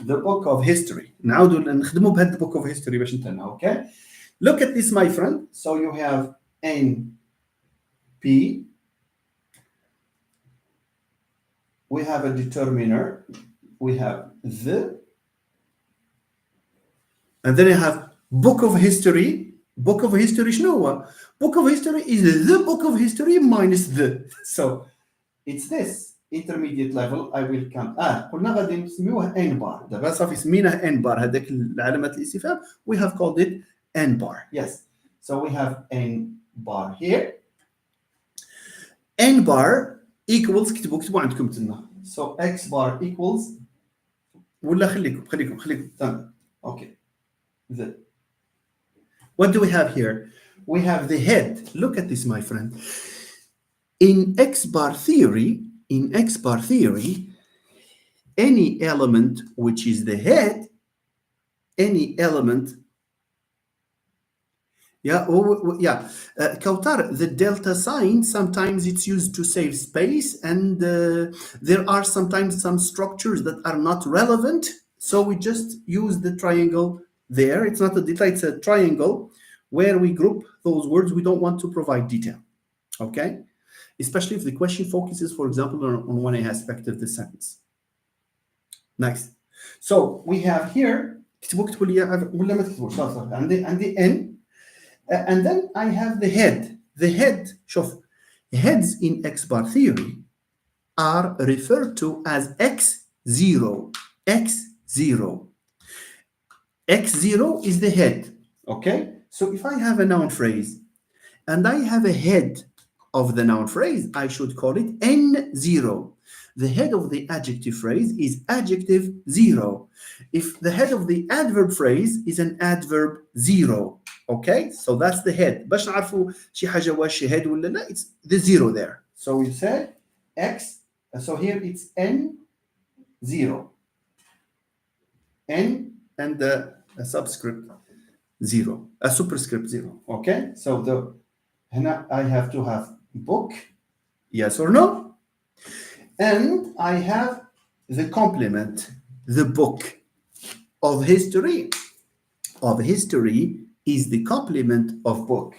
the book of history. Now نخدموا بهذا the book of history باش نتنا. Okay. Look at this, my friend. So you have NP. We have a determiner. We have the, and then I have book of history. Book of history شنو هو? Book of history is the book of history minus the. So it's this intermediate level. I will come. قلنا غادي نسميوه n bar. دابا صافي سميناه n bar. هذاك العلامات الاستفهام. We have called it n bar. Yes. So we have n bar here. N bar equals كتبوا عندكم تما. So x bar equals ولا خليكم تمام. Okay. What do we have here? We have the head. Look at this, my friend. In X bar theory, any element which is the head, any element Yeah, yeah. Kautar, the delta sign, sometimes it's used to save space, and there are sometimes some structures that are not relevant. So we just use the triangle there. It's not a delta, it's a triangle where we group those words. We don't want to provide detail, okay? Especially if the question focuses, for example, on one aspect of the sentence. Next. So we have here, and the N. And then I have the head. The head, شوف, heads in X bar theory are referred to as X0. X0. X0 is the head. Okay? So if I have a noun phrase and I have a head of the noun phrase, I should call it N0. The head of the adjective phrase is adjective 0. If the head of the adverb phrase is an adverb 0. Okay, so that's the head. باش نعرفوا شي حاجة واش head ولا لا, it's the 0 there. So we say X, so here it's N0. N and a subscript 0, a superscript 0. Okay, so هنا I have to have book, yes or no? And I have the complement, the book of history. Of history is the complement of book.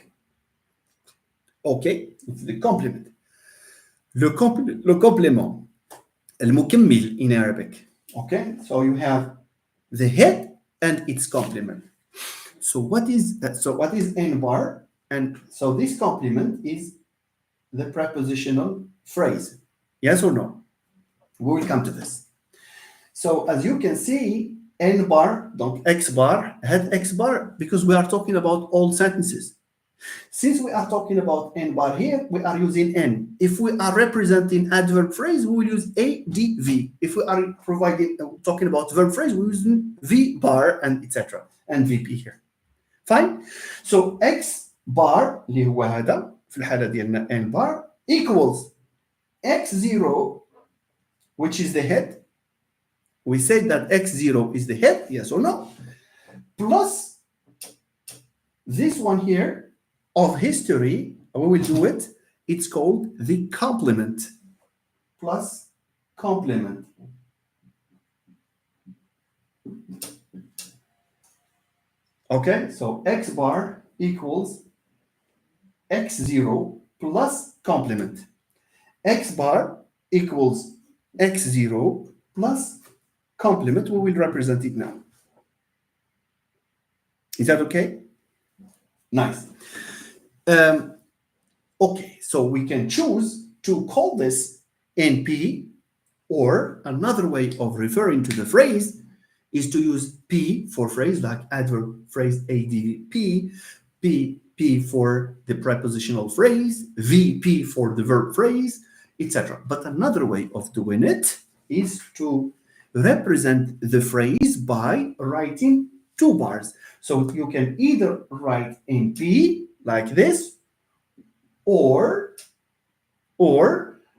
Okay, it's the complement. Le complément, المكمل in Arabic. Okay, so you have the head and its complement. So what is N bar? And so this complement is the prepositional phrase. Yes or no? We will come to this. So as you can see, N bar, donc X bar, head X bar, because we are talking about all sentences. Since we are talking about N bar here, we are using N. If we are representing adverb phrase, we will use ADV. If we are talking about verb phrase, we use V bar and etc. and VP here. Fine? So X bar اللي هو هذا في الحالة ديالنا N bar equals X0, which is the head. We said that X0 is the head, yes or no? Plus this one here of history, we will do it. It's called the complement. Plus complement. Okay, so X bar equals X0 plus complement. X bar equals X0 plus complement. We will represent it now. Is that okay? Nice. Okay, so we can choose to call this NP, or another way of referring to the phrase is to use P for phrase, like adverb phrase ADP, P for the prepositional phrase, VP for the verb phrase, etc. But another way of doing it is to represent the phrase by writing two bars. So you can either write NP like this, or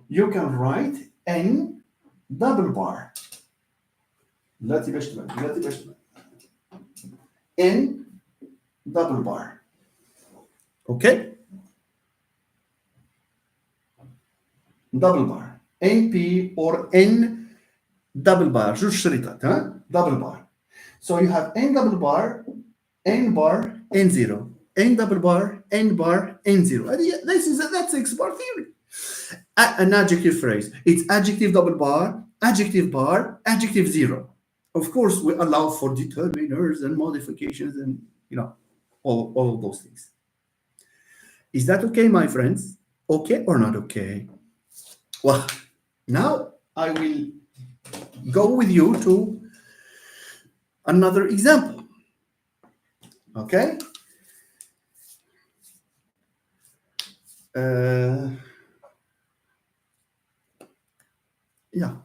you can write N double bar. N double bar. Okay? Double bar. NP or N double bar. جوج شريطات, huh? Double bar. So you have N double bar, N bar, N0. N double bar, N bar, N0. That's X bar theory. An adjective phrase. It's adjective double bar, adjective 0. Of course, we allow for determiners and modifications and, all of those things. Is that okay, my friends? Okay or not okay? Well, now I will go with you to another example. Okay? Yeah.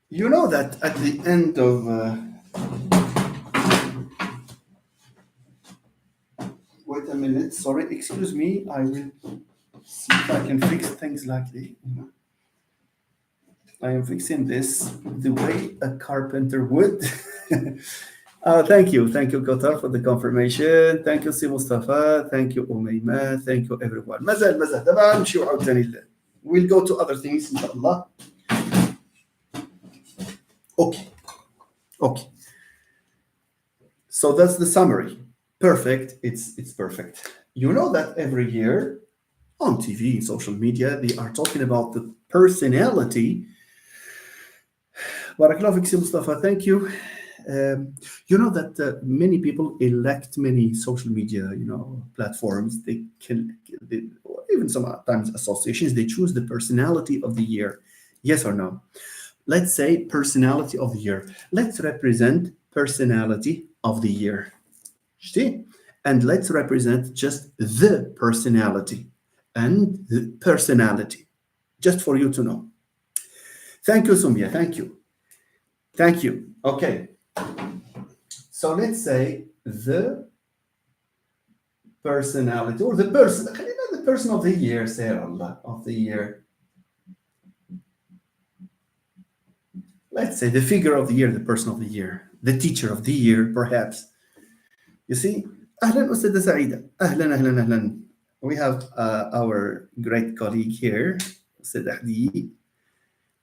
You know that at the end of wait a minute, sorry, excuse me, I will See if I can fix things like this. I am fixing this the way a carpenter would. Thank you, Qatar, for the confirmation. Thank you, Si Mustafa. Thank you, Umayma. Thank you, everyone. مازال دابا نمشيو عاوتاني. We'll go to other things, inshallah. Okay. So that's the summary. Perfect. It's perfect. You know that every year on TV, social media, they are talking about the personality. Barakallahu fik, Si Mustafa. Thank you. You know that many people elect many social media, platforms. They or even sometimes associations. They choose the personality of the year. Yes or no? Let's say personality of the year. Let's represent personality of the year. See? And let's represent just the personality and the personality, just for you to know. Thank you, Sumia. Thank you. Okay. So let's say the personality or the person of the year, Sarah, of the year. Let's say the figure of the year, the person of the year, the teacher of the year, perhaps. You see? أهلا أستاذة سعيدة. أهلا. We have our great colleague here, Ustad Ahdi,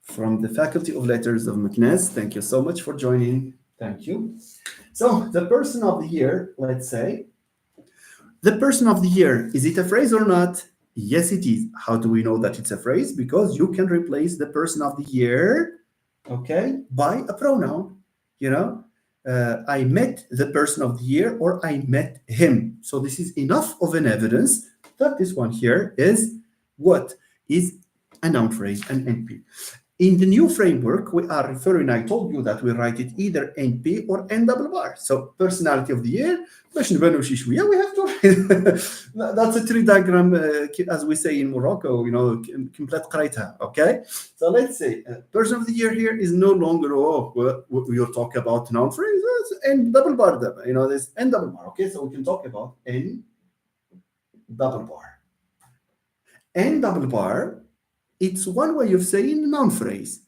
from the Faculty of Letters of McNass. Thank you so much for joining. Thank you. So the person of the year, let's say, the person of the year, is it a phrase or not? Yes, it is. How do we know that it's a phrase? Because you can replace the person of the year, okay, by a pronoun. I met the person of the year or I met him. So this is enough of an evidence that this one here is what? Is a noun phrase, an NP. In the new framework, we are referring, I told you that we write it either NP or N double bar. So personality of the year, we have to, that's a tree diagram, as we say in Morocco, complete قريتها, okay? So let's say person of the year here is no longer, we'll talk about noun phrases, N double bar, this N double bar, okay? So we can talk about N double bar. N double bar, it's one way of saying noun phrase.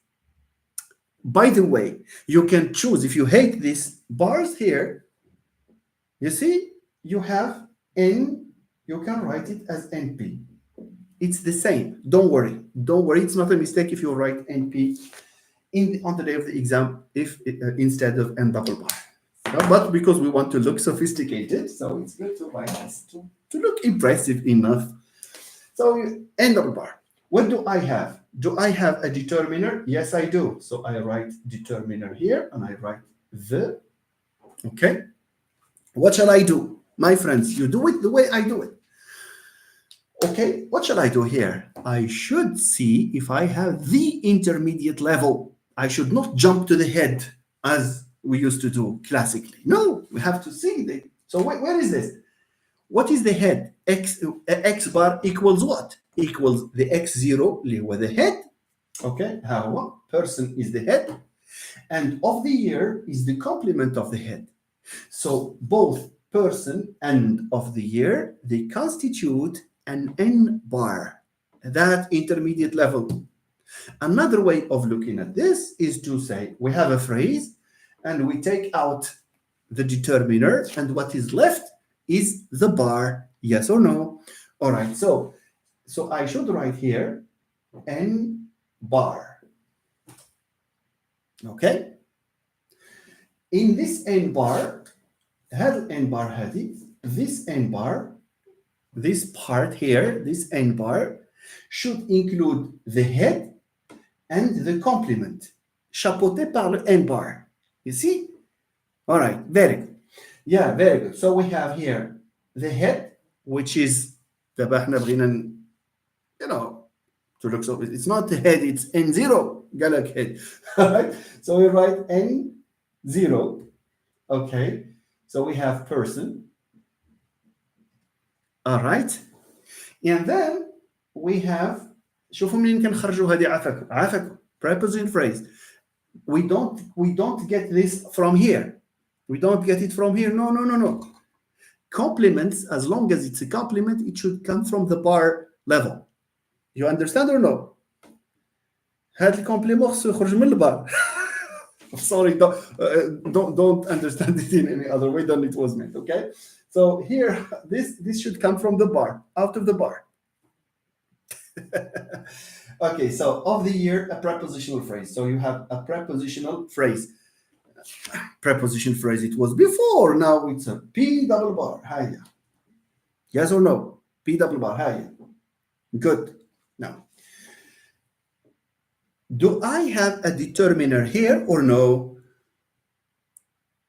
By the way, you can choose, if you hate these bars here, you see, you have N, you can write it as NP. It's the same. Don't worry. It's not a mistake if you write NP on the day of the exam instead of N double bar. But because we want to look sophisticated, so it's good to write this to look impressive enough. So N double bar. What do I have? Do I have a determiner? Yes, I do. So I write determiner here and I write the. Okay. What shall I do? My friends, you do it the way I do it. Okay, what shall I do here? I should see if I have the intermediate level. I should not jump to the head as we used to do classically. No, we have to see. So where is this? What is the head? X bar equals what? Equals the x0 اللي هو the head. Okay, how person is the head, and of the year is the complement of the head. So both person and of the year, they constitute an N bar, that intermediate level. Another way of looking at this is to say we have a phrase and we take out the determiner, and what is left is the bar. Yes or no? All right, so I should write here N bar. Okay? In this N bar, this N bar, this part here, this N bar, should include the head and the complement, chapeauté par le N bar. You see? All right, very good. Yeah, very good. So we have here the head, which is the to look so it's not the head, it's N0, galak head. All right. So we write N0. Okay. So we have person. All right. And then we have شوفوا منين كنخرجوا هذه عافاكم preposition phrase. We don't get this from here. We don't get it from here. No. Compliments, as long as it's a complement, it should come from the bar level. You understand or no? هذا الكومبليمون خصو يخرج من البار. Sorry, don't understand it in any other way than it was meant. Okay, so here this should come from the bar, out of the bar. Okay, so of the year, a prepositional phrase. So you have a prepositional phrase. Preposition phrase it was before. Now it's a P double bar. Hiya. Yes or no? P double bar. Hiya. Good. Now, do I have a determiner here or no?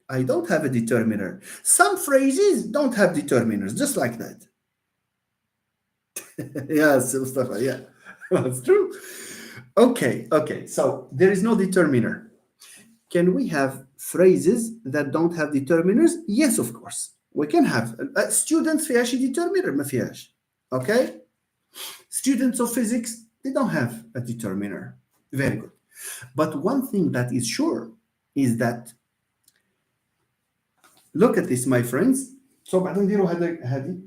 I don't have a determiner. Some phrases don't have determiners, just like that. Yes, Mustafa, yeah, that's true. Okay, so there is no determiner. Can we have phrases that don't have determiners? Yes, of course. We can have. Students فيها شي determiner ما فيهاش. Okay? Students of physics, they don't have a determiner. Very good. But one thing that is sure is that, look at this, my friends. So بعد نديروا هذه.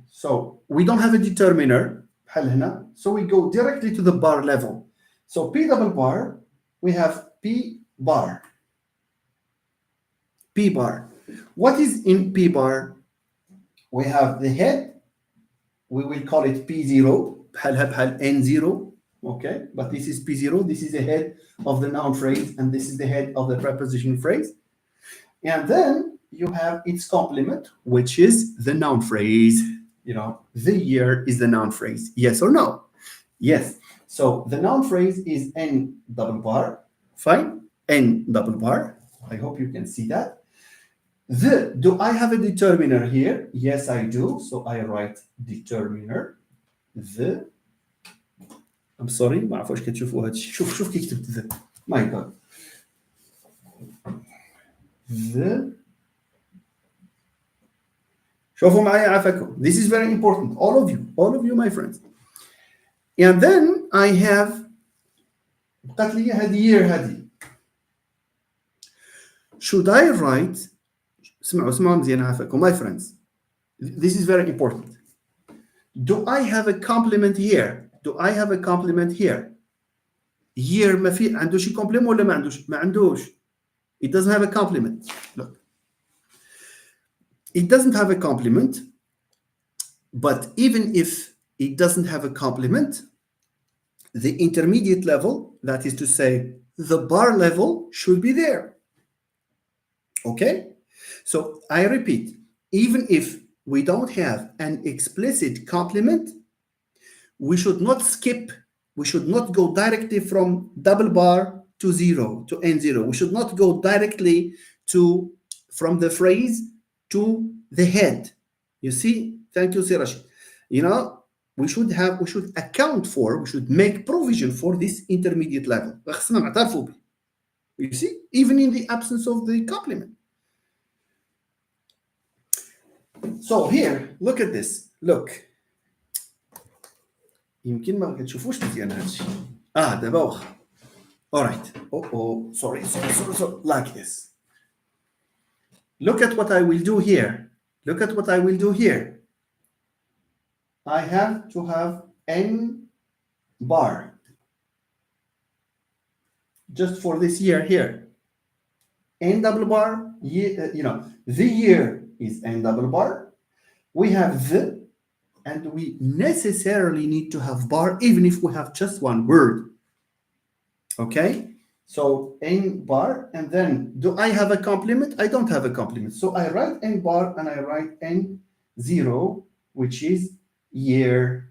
So we don't have a determiner بحال هنا. So we go directly to the bar level. So P double bar, we have P bar. P bar. What is in P bar? We have the head. We will call it P0. بحال N0. Okay, but this is P0. This is the head of the noun phrase, and this is the head of the preposition phrase. And then you have its complement, which is the noun phrase. You know, the year is the noun phrase. Yes or no? Yes. So the noun phrase is N double bar. Fine. N double bar. I hope you can see that. Do I have a determiner here? Yes, I do. So I write determiner. I'm sorry, ما عرفوش كتشوفوا هذا الشيء. شوف كي كتبت My God. شوفوا معايا عافاكم. This is very important. All of you, my friends. And then I have بقات لي هذه year هذه. Should I write اسمعوا مزيان عافاكم, my friends. This is very important. Do I have a complement here? Do I have a complement here? Year ما في عنده شي complement ولا ما عندوش؟ ما عندوش. It doesn't have a complement. Look. It doesn't have a complement, but even if it doesn't have a complement, the intermediate level, that is to say, the bar level, should be there. Okay? So I repeat, even if we don't have an explicit complement, we should not skip, we should not go directly from double bar to 0, to N0. We should not go directly from the phrase to the head. You see? Thank you, Sirash. You know, we should account for, we should make provision for this intermediate level. You see? Even in the absence of the complement. So here, look at this. Look. يمكن ما كتشوفوش مزيان هادشي. دابا واخا. All right. Sorry. Like this. Look at what I will do here. Look at what I will do here. I have to have N bar. Just for this year here. N double bar, the year is N double bar. We have the, and we necessarily need to have bar even if we have just one word. Okay? So N bar, and then do I have a complement? I don't have a complement. So I write N bar and I write N0, which is year.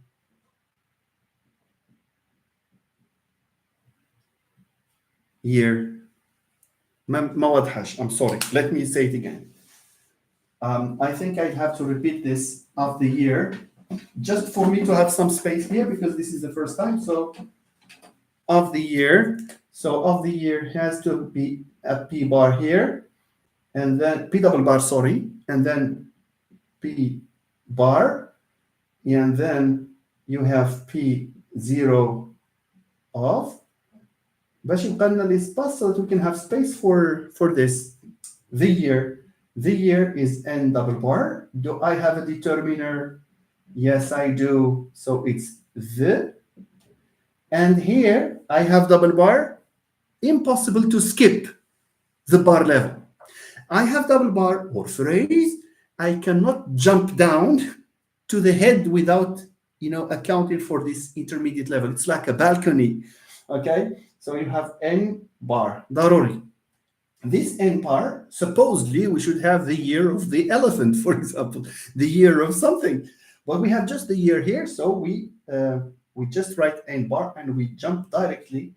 Year. ما واضحش. I'm sorry. Let me say it again. I think I have to repeat this of the year just for me to have some space here because this is the first time. So of the year. So of the year has to be a P bar here, and then P double bar, sorry, and then P bar, and then you have P0 off. باش يبقى لنا l'espace so that we can have space for this. The year is N double bar. Do I have a determiner? Yes, I do. So it's the, And here I have double bar. Impossible to skip the bar level. I have double bar or phrase. I cannot jump down to the head without accounting for this intermediate level. It's like a balcony. Okay, so you have n bar ضروري. This n bar, supposedly we should have the year of the elephant, for example, the year of something, but we have just the year here, so we just write n bar and we jump directly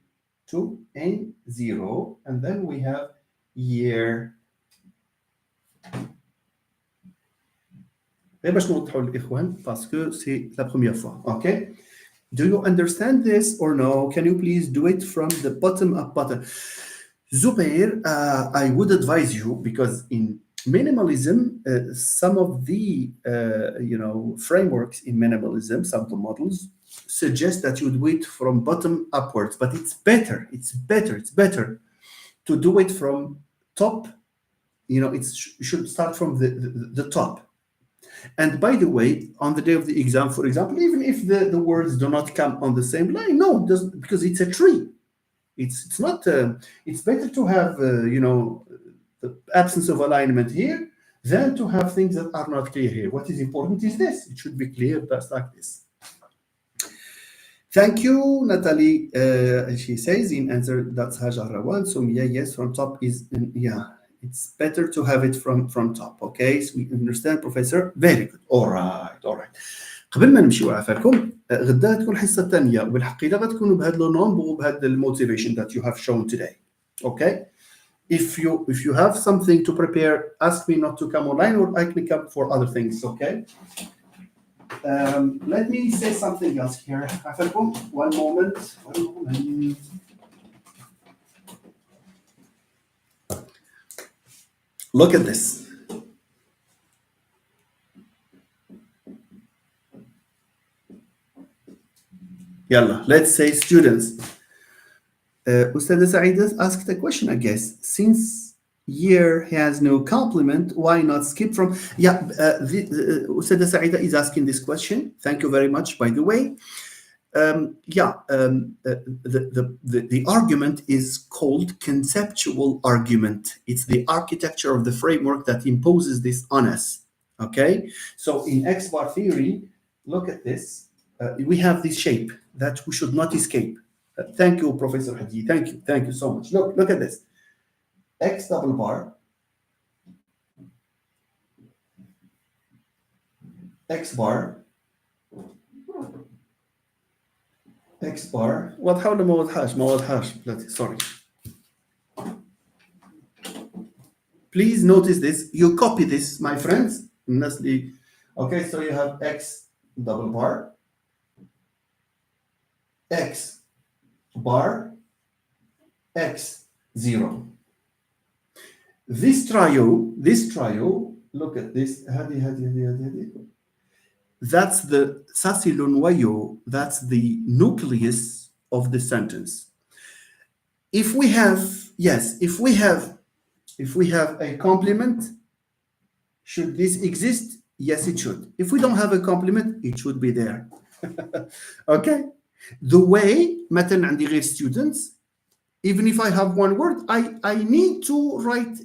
to n0, and then we have year. باش نوضحوا للاخوان باسكو سي لا بروميير فوا. اوكي, do you understand this or no? Can you please do it from the bottom up button? Zubair, I would advise you, because in minimalism, some of the frameworks in minimalism, some of the models suggest that you do it from bottom upwards, but it's better to do it from top. It should start from the top. And by the way, on the day of the exam, for example, even if the words do not come on the same line, no, it doesn't, because it's a tree. It's not. It's better to have the absence of alignment here than to have things that are not clear here. What is important is this. It should be clear, just like this. Thank you, Natalie. She says in answer, that's Hajar Rawan. So yes, from top is yeah. It's better to have it from top. Okay, so we understand, Professor. Very good. All right. قبل ما نمشيو عفاكم غدا تكون الحصه الثانيه وبالحقيقه غتكونوا بهذا لو نومبر وبهذا الموتيفيشن that you have shown today. Okay, if you have something to prepare, ask me not to come online, or I can come for other things. Okay, let me say something else here. عفاكم, one moment. Look at this. Yalla, let's say students. Ustad Saida asked a question, I guess. Since year has no complement, why not skip from? Yeah, Ustad Saida is asking this question. Thank you very much, by the way. The argument is called conceptual argument. It's the architecture of the framework that imposes this on us. Okay, so in X-bar theory, look at this. We have this shape that we should not escape. Thank you, Professor Hadi. Thank you so much. Look at this. X double bar, X bar, X bar. وضحوا ما وضحاش. Sorry. Please notice this. You copy this, my friends. Okay, so you have X double bar, X bar, X0. This trio, look at this. That's the Sassilunwayo, that's the nucleus of the sentence. If we have a complement, should this exist? Yes, it should. If we don't have a complement, it should be there. Okay? The way, مثلا عندي غير students, even if I have one word, I need to write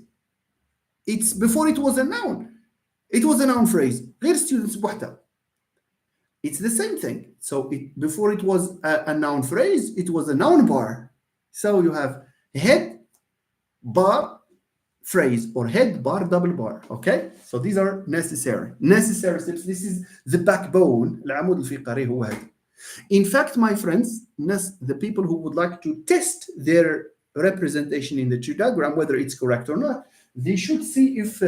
it's before it was a noun. It was a noun phrase. غير students بوحدها. It's the same thing. So before it was a noun phrase, it was a noun bar. So you have head bar phrase or head bar double bar. Okay, so these are necessary steps. This is the backbone. العمود الفقري هو هذا. In fact, my friends, the people who would like to test their representation in the tree diagram, whether it's correct or not, they should see if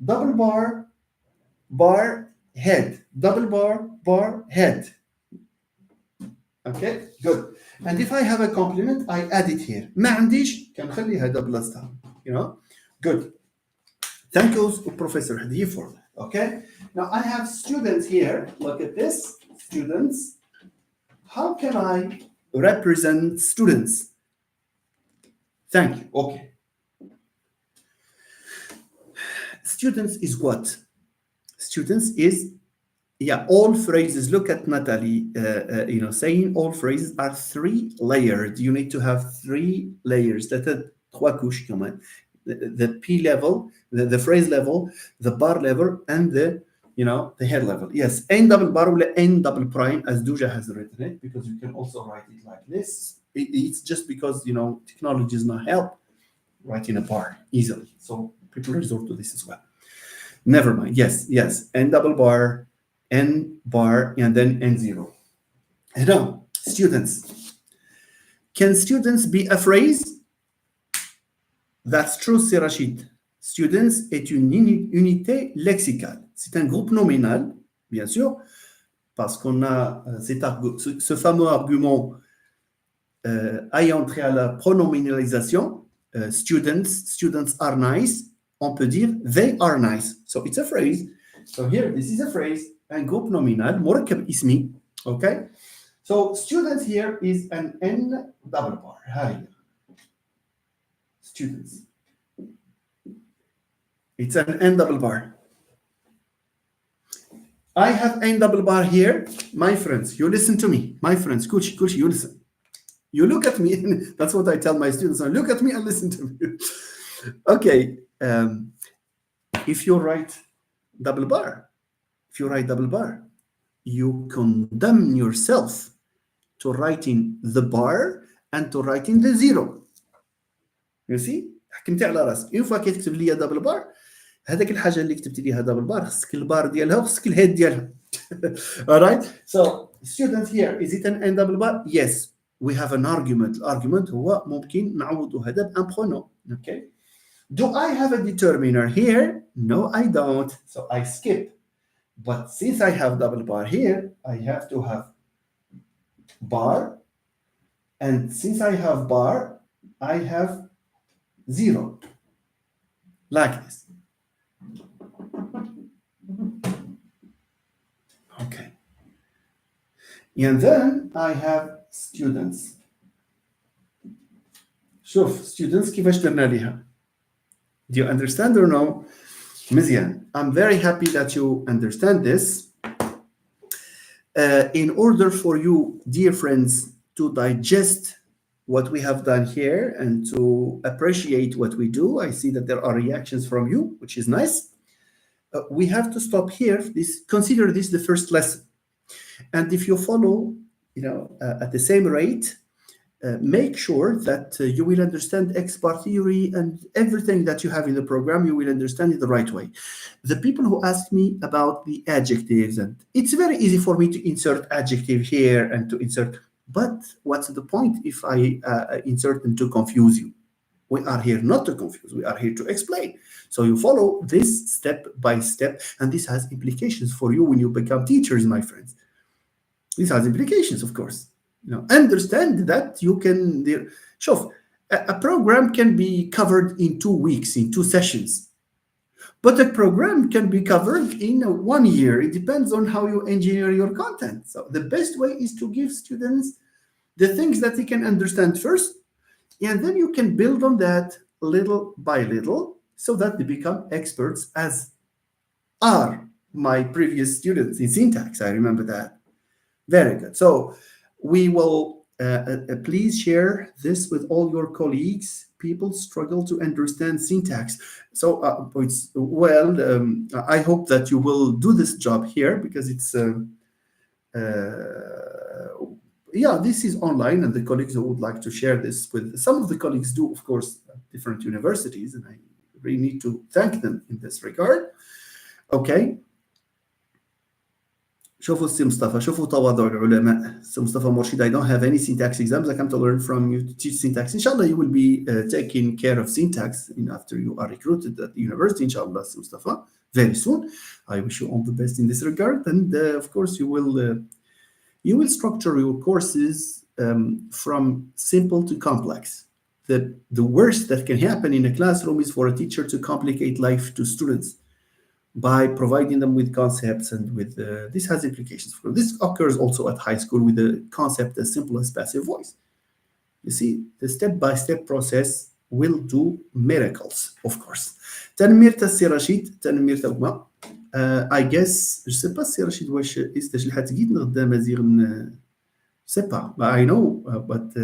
double bar head, double bar head. Okay, good. And if I have a complement, I add it here. ما عنديش كنخليها double star. Good. Thank you, Professor Hadi, for that. Okay. Now I have students here. Look at this. Students. How can I represent students? Thank you. Okay. Students is what? Students is Yeah, all phrases. Look at Natalie. Saying all phrases are three layered. You need to have three layers. Trois couches quand même. The P level, the phrase level, the bar level, and the head level. Yes, N double bar or N double prime, as Duja has written it, because you can also write it like this. It's just because technology does not help writing a bar easily, so people resort to this as well. Never mind. Yes. N double bar, N bar, and then N zero. Now, students. Can students be a phrase? That's true, c'est Rachid. Students est une unité lexicale. C'est un groupe nominal, bien sûr, parce qu'on a ce fameux argument ayant trait à la pronominalisation. Students are nice. On peut dire they are nice. So it's a phrase. So here, this is a phrase, un groupe nominal, مركب اسمي. Okay? So students here is an N double bar. Hi. Students. It's an N double bar. I have N double bar here. My friends, you listen to me. My friends, Kuchi, you listen. You look at me. That's what I tell my students. Look at me and listen to me. Okay. If you write double bar, you condemn yourself to writing the bar and to writing the zero. You see? حكمتي على راسك. Une fois كتكتب لي double bar, هذاك الحاجه اللي كتبتي ليها double bar خصك البار ديالها وخصك الهيد ديالها. All right? So, students here, is it an N double bar? Yes. We have an argument. الارجيومنت هو ممكن نعوضوا هذا بان pronom. Okay? Do I have a determiner here? No, I don't. So I skip. But since I have double bar here, I have to have bar. And since I have bar, I have zero. Like this. Okay. And then I have students. شوف students كيفاش درنا ليها. Do you understand or no? مزيان. I'm very happy that you understand this. In order for you, dear friends, to digest what we have done here and to appreciate what we do, I see that there are reactions from you, which is nice. We have to stop here. Consider this the first lesson. And if you follow, at the same rate, make sure that you will understand expert theory and everything that you have in the program, you will understand it the right way. The people who asked me about the adjectives, and it's very easy for me to insert adjective here and to insert, but what's the point if I insert them to confuse you? We are here not to confuse, we are here to explain. So you follow this step by step, and this has implications for you when you become teachers, my friends. This has implications, of course. Understand that you can. Sure, a program can be covered in 2 weeks, in 2 sessions, but a program can be covered in 1 year. It depends on how you engineer your content. So the best way is to give students the things that they can understand first, and then you can build on that little by little so that they become experts, as are my previous students in syntax. I remember that. Very good. So we will please share this with all your colleagues. People struggle to understand syntax. So I hope that you will do this job here, because it's this is online, and the colleagues who would like to share this with some of the colleagues do, of course, at different universities, and I really need to thank them in this regard. Okay. شوفوا السي مصطفى، شوفوا تواضع العلماء. السي مصطفى مرشد, I don't have any syntax exams. I come to learn from you to teach syntax. Inshallah, you will be taking care of syntax after you are recruited at the university, inshallah, السي مصطفى, very soon. I wish you all the best in this regard. And of course, you will structure your courses from simple to complex. The worst that can happen in a classroom is for a teacher to complicate life to students by providing them with concepts, and with this has implications. This occurs also at high school with the concept as simple as passive voice. You see, the step-by-step process will do miracles, of course. تنمير السي رشيد، تنمير I guess je sais pas سي رشيد واش يستاهل شحال تقيت غدا مزيغ sais pas but I know but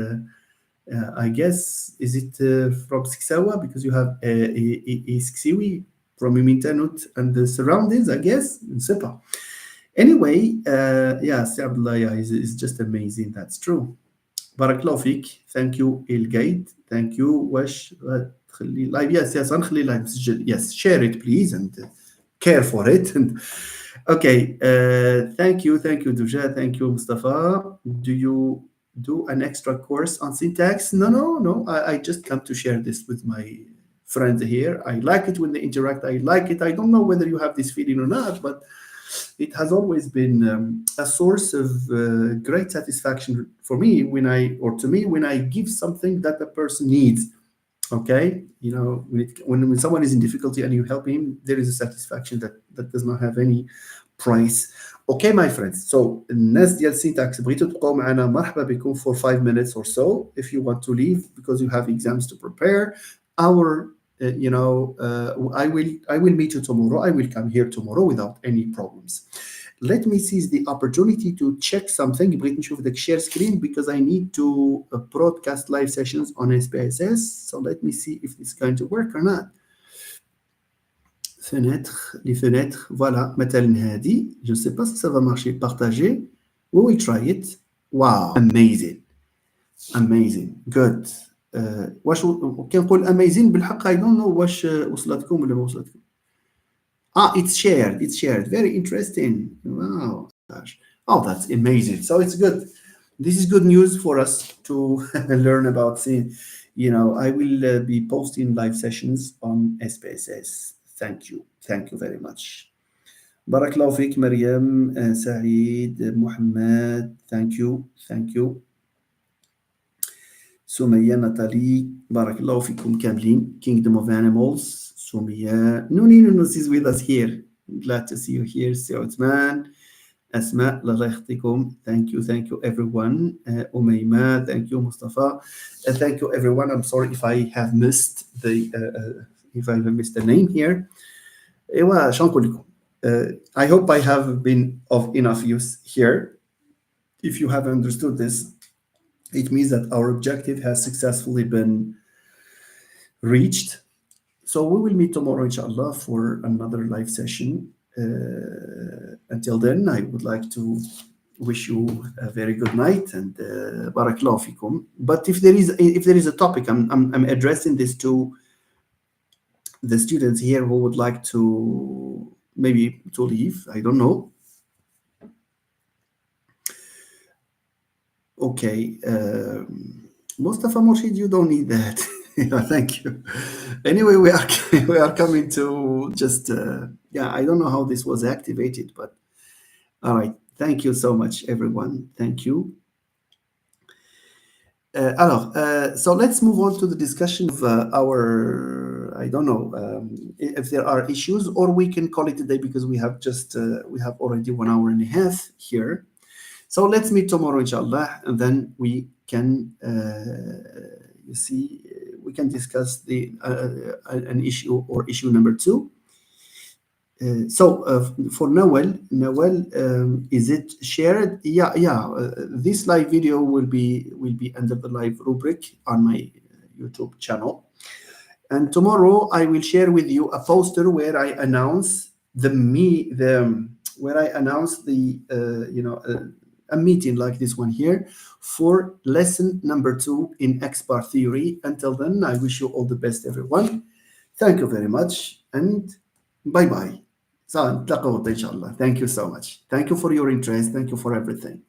I guess is it from Siksawa because you have a Siksiwi from Mintanut and the surroundings I guess je sais pas anyway yeah Sir Abdullah yeah is just amazing that's true بارك الله فيك thank you الجايد thank you واش تخلي لايف yes غنخلي لايف مسجل yes share it please and care for it and okay thank you Duja thank you Mustafa do you do an extra course on syntax no I just come to share this with my friends here I like it when they interact I like it I don't know whether you have this feeling or not but it has always been a source of great satisfaction for me when I or to me when I give something that the person needs okay you know when someone is in difficulty and you help him there is a satisfaction that does not have any price okay my friends so الناس ديال syntax بغيتوا تبقاو معنا مرحبا بكم for 5 minutes or so if you want to leave because you have exams to prepare our I will meet you tomorrow I will come here tomorrow without any problems let me seize the opportunity to check something بغيت نشوف داك share screen because I need to broadcast live sessions on SPSS so let me see if it's going to work or not les fenêtres voilà مثلا هذه je ne sais pas si ça va marcher partager we will try it wow amazing good واش كنقول amazing بالحق I don't know واش وصلتكم ولا ما وصلتكم it's shared very interesting wow gosh oh that's amazing so it's good this is good news for us to learn about I will be posting live sessions on SPSS thank you very much بارك الله فيك مريم سعيد محمد thank you سمية ناتالي بارك الله فيكم كاملين Kingdom of Animals سمية نوني is with us here glad to see you here سي عثمان أسماء الله يخطيكم thank you everyone أميمة thank you Mustafa thank you everyone I'm sorry if I have missed the name here إيوا شو نقول لكم I hope I have been of enough use here if you have understood this it means that our objective has successfully been reached. So we will meet tomorrow, inshallah, for another live session. Until then, I would like to wish you a very good night and barakallahu fikum. But if there is a topic, I'm addressing this to the students here who would like to maybe to leave. I don't know. Okay, Mustafa Morshid, you don't need that. Yeah, thank you. Anyway, we are coming to just I don't know how this was activated, but all right. Thank you so much, everyone. Thank you. So let's move on to the discussion of our. I don't know if there are issues, or we can call it a day because we have already 1 hour and a half here. So let's meet tomorrow, inshallah, and then we can, we can discuss an issue or issue number 2. For Nawal, is it shared? Yeah. This live video will be under the live rubric on my YouTube channel, and tomorrow I will share with you a poster where I announce a meeting like this one here for lesson number 2 in X-bar theory. Until then, I wish you all the best, everyone. Thank you very much, and bye-bye. Thank you so much. Thank you for your interest. Thank you for everything.